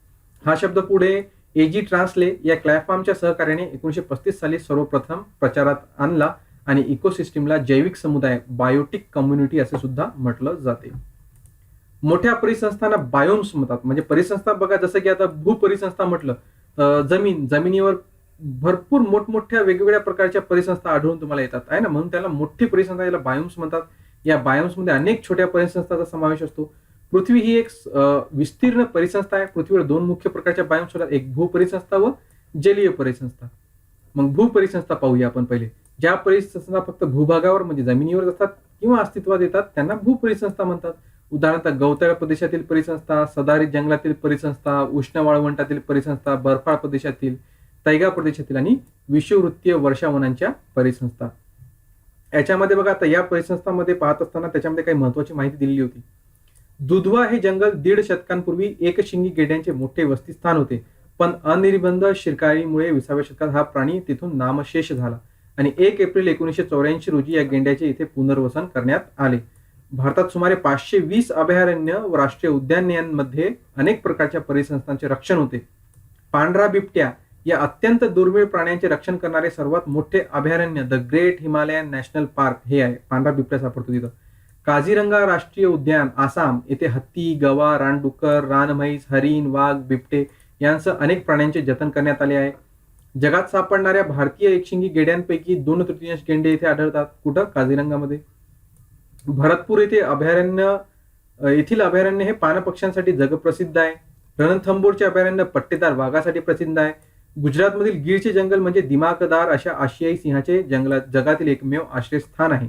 हा शब्द पुढे एजी ट्रान्सले या क्लॅफॉर्मच्या सहकार्याने 1935 साली सर्वप्रथम प्रचारात आणला आणि इकोसिस्टीमला जैविक समुदाय, बायोटिक कम्युनिटी असे सुद्धा म्हटलं जाते. मोठ्या परिसंस्थांना बायोम्स म्हणतात. म्हणजे परिसंस्था बघा, जसं की आता भूपरिसंस्था म्हटलं, जमिनीवर भरपूर मोठमोठ्या वेगवेगळ्या प्रकारच्या परिसंस्था आढळून तुम्हाला येतात, आहे ना. म्हणून त्याला मोठी परिसंस्था, याला बायोम्स म्हणतात. या बायोम्स मध्ये अनेक छोट्या परिसंस्थांचा समावेश असतो. पृथ्वी ही एक विस्तीर्ण परिसंस्था आहे. पृथ्वीवर दोन मुख्य प्रकारच्या बायोम्स होतात, एक भूपरिसंस्था व जलीय परिसंस्था. मग भूपरिसंस्था पाहूया आपण पहिले. ज्या परिसंस्था फक्त भूभागावर म्हणजे जमिनीवर असतात किंवा अस्तित्वात येतात त्यांना भूपरिसंस्था म्हणतात. उदाहरणार्थ गवताळ प्रदेशातील परिसंस्था, सदाहरित जंगलातील परिसंस्था, उष्ण वाळवंटातील परिसंस्था, बर्फाळ प्रदेशातील, तैगा प्रदेशातील आणि विषुववृत्तीय वर्षावनांच्या परिसंस्था. याच्यामध्ये बघा, आता या परिसंस्थांमध्ये पाहत असताना त्याच्यामध्ये काही महत्वाची माहिती दिलेली होती. दुधवा हे जंगल 1.5 शतकांपूर्वी एकशिंगी गेड्यांचे मोठे वसतिस्थान होते, पण अनिर्बंध शिकारीमुळे 20व्या शतकात हा प्राणी तिथून नामशेष झाला आणि 1 एप्रिल 1984 रोजी या गेंड्याचे इथे पुनर्वसन करण्यात आले. भारतात सुमारे 520 अभयारण्य व राष्ट्रीय उद्यानांमध्ये अनेक प्रकारच्या परिसंस्थांचे रक्षण होते. पांढरा बिबट्या या अत्यंत दुर्मिळ प्राण्यांचे रक्षण करणारे सर्वात मोठे अभयारण्य the great Himalayan national park हे आहे. पांढरा बिबट्या सापडतो तिथं. काझीरंगा राष्ट्रीय उद्यान आसाम येथे हत्ती, गवा, रानडुक्कर, रानम्हैस, हरिण, वाघ, बिबटे यांसह अनेक प्राण्यांचे जतन करण्यात आले आहे. जगात सापडणाऱ्या भारतीय एकशिंगी गेड्यांपैकी 2/3 गेंडे येथे आढळतात. कुठं? काझीरंगामध्ये. भरतपूर येथील अभयारण्य हे पाणपक्ष्यांसाठी जगप्रसिद्ध आहे. रणथंबोरचे अभयारण्य पट्टेदार वाघासाठी प्रसिद्ध आहे. गुजरातमधील गीरचे जंगल म्हणजे दिमाकदार अशा आशियाई सिंहाचे जगातील एकमेव आश्रयस्थान आहे.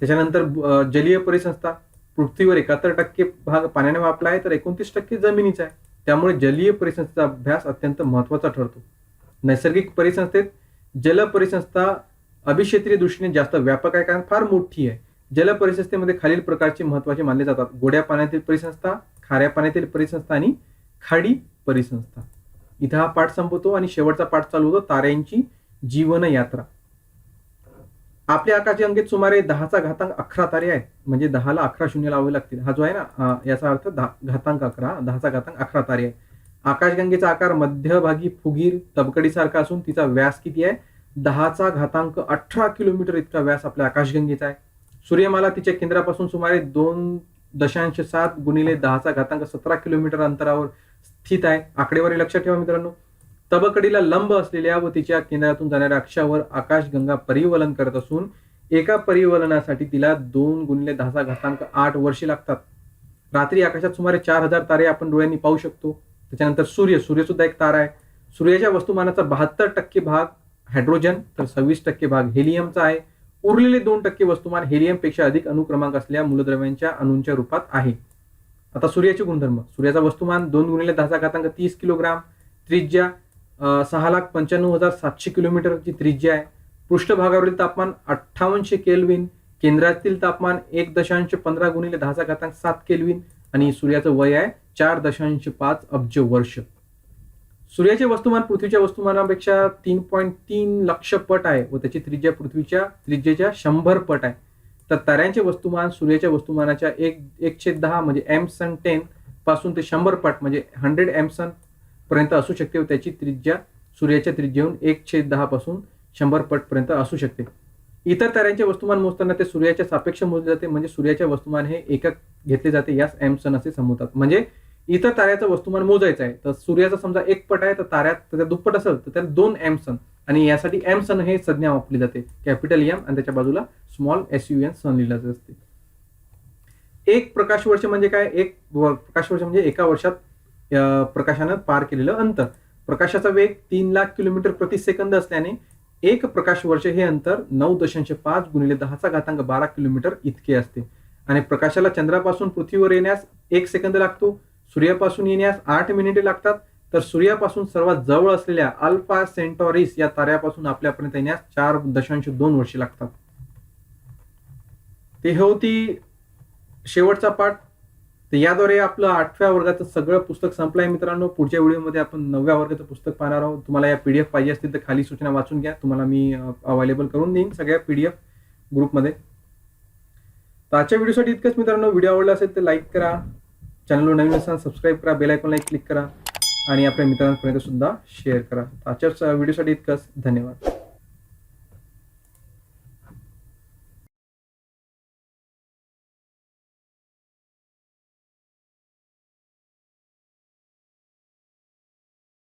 त्याच्यानंतर जलीय परिसंस्था. पृथ्वीवर 71% भाग पाण्याने व्यापला आहे, तर 29% जमिनीचा आहे. त्यामुळे जलीय परिसंस्थेचा अभ्यास अत्यंत महत्वाचा ठरतो. नैसर्गिक परिसंस्थेत जल परिसंस्था अभिक्षेत्रीय दृष्टीने जास्त व्यापक आहे, कारण फार मोठी आहे. जल परिसंस्थेमध्ये खालील प्रकारचे महत्वाचे मानले जातात: गोड्या पाण्यातील परिसंस्था, खाऱ्या पाण्यातील परिसंस्था आणि खाडी परिसंस्था. इथं हा पाठ संपवतो आणि शेवटचा पाठ चालू होतो ताऱ्यांची जीवन यात्रा. आपल्या आकाशगंगेत सुमारे 10⁻11 तारे आहेत, म्हणजे 10ला 11 शून्य लावावे लागतील. हा जो आहे ना याचा अर्थ 10⁻11, 10⁻11 तारे आहे. आकाशगंगेचा आकार मध्यभागी फुगीर तबकडीसारखा असून तिचा व्यास किती आहे? 10⁻18 किलोमीटर इतका व्यास आपल्या आकाशगंगेचा आहे. सूर्यमाला तिच्या केंद्रापासून सुमारे 2.7 गुणिले 10⁻17 किलोमीटर अंतरावर स्थित आहे. आकडेवारी लक्षात ठेवा मित्रांनो. तबकडीला लंब असलेल्या व तिच्या केंद्रातून जाणाऱ्या अक्षावर आकाशगंगा परिवलन करत असून एका परिवलनासाठी तिला 2 गुणिले 10⁸ वर्षे लागतात. रात्री आकाशात सुमारे 4000 तारे आपण डोळ्यांनी पाहू शकतो. त्याच्यानंतर सूर्य सुद्धा एक तारा आहे. सूर्याच्या वस्तुमानाचा 72% भाग हायड्रोजन तर 26% भाग हेलियमचा आहे. उरलेले 2% वस्तुमान हेलियम पेक्षा अधिक अनुक्रमांक असलेल्या मूलद्रव्यांच्या अणूंच्या रूपात आहे. आता सूर्याचे गुणधर्म. सूर्याचा वस्तुमान 2 गुणिले 10⁻30 किलोग्राम, त्रिज्या 6,95,700 किलोमीटरची त्रिज्या आहे. पृष्ठभागावरील तापमान 5800 केल्विन, केंद्रातील तापमान 1.15 गुणिले 10⁻7 केल्विन आणि सूर्याचं वय आहे 4.5 अब्ज वर्ष. सूर्याचे वस्तुमान पृथ्वीच्या वस्तुमानापेक्षा 3.3 लक्ष पट आहे व त्याची त्रिज्या पृथ्वीच्या त्रिज्येच्या 100 पट आहे. तर ताऱ्यांचे वस्तुमान सूर्याच्या वस्तुमानाच्या 1/10 म्हणजे M10 पासून ते 100 पट म्हणजे 100 M पर्यंत असू शकते व त्याची त्रिज्या सूर्याच्या त्रिज्येहून 1/10 पासून 100 पट पर्यंत असू शकते. इतर ताऱ्यांचे वस्तुमान मोजताना ते सूर्याच्या सापेक्ष मोजले जाते, म्हणजे सूर्याचे वस्तुमान हे एकक घेतले जाते, यास एमसन असे संबोधतात. म्हणजे इतर ताऱ्याचं वस्तुमान मोजायचं आहे तर सूर्याचा समजा 1 पट आहे तर ताऱ्यात त्याचा दुप्पट असेल तर त्याला 2 एमसन, आणि यासाठी एमसन हे संज्ञा वापरली जाते, कॅपिटल एम आणि त्याच्या बाजूला स्मॉल SUN सन लिहिलं असते. एक प्रकाश वर्ष म्हणजे काय? एक प्रकाश वर्ष म्हणजे एका वर्षात प्रकाशानं पार केलेलं अंतर. प्रकाशाचा वेग 3 लाख किलोमीटर प्रति सेकंद असल्याने एक प्रकाश वर्ष हे अंतर 9.5 गुणिले 10⁻12 किलोमीटर इतके असते. आणि प्रकाशाला चंद्रापासून पृथ्वीवर येण्यास 1 सेकंद लागतो. सूर्यापासून येण्यास 8 मिनिटे लागतात. तर सूर्यापासून सर्वात जवळ असलेल्या अल्फा सेंटॉरिस या ताऱ्यापासून आपल्यापर्यंत येण्यास 4.2 वर्षे लागतात. ते होती शेवटचा पाठ. तर याद्वारे आपलं 8व्या वर्गाचं सगळं पुस्तक संपलंय मित्रांनो. पुढच्या व्हिडिओमध्ये आपण 9व्या वर्गाचं पुस्तक पाहणार आहोत. तुम्हाला या PDF पाहिजे असतील तर खाली सूचना वाचून घ्या, तुम्हाला मी अवेलेबल करून देईन सगळ्या PDF ग्रुपमध्ये. तर आजच्या व्हिडिओसाठी इतकंच मित्रांनो. व्हिडिओ आवडला असेल तर लाईक करा, चॅनलवर नवीन असाल सबस्क्राईब करा, बेल आयकॉनला क्लिक करा आणि आपल्या मित्रांपर्यंत सुद्धा शेअर करा. आजच्या व्हिडिओसाठी इतकंच. धन्यवाद.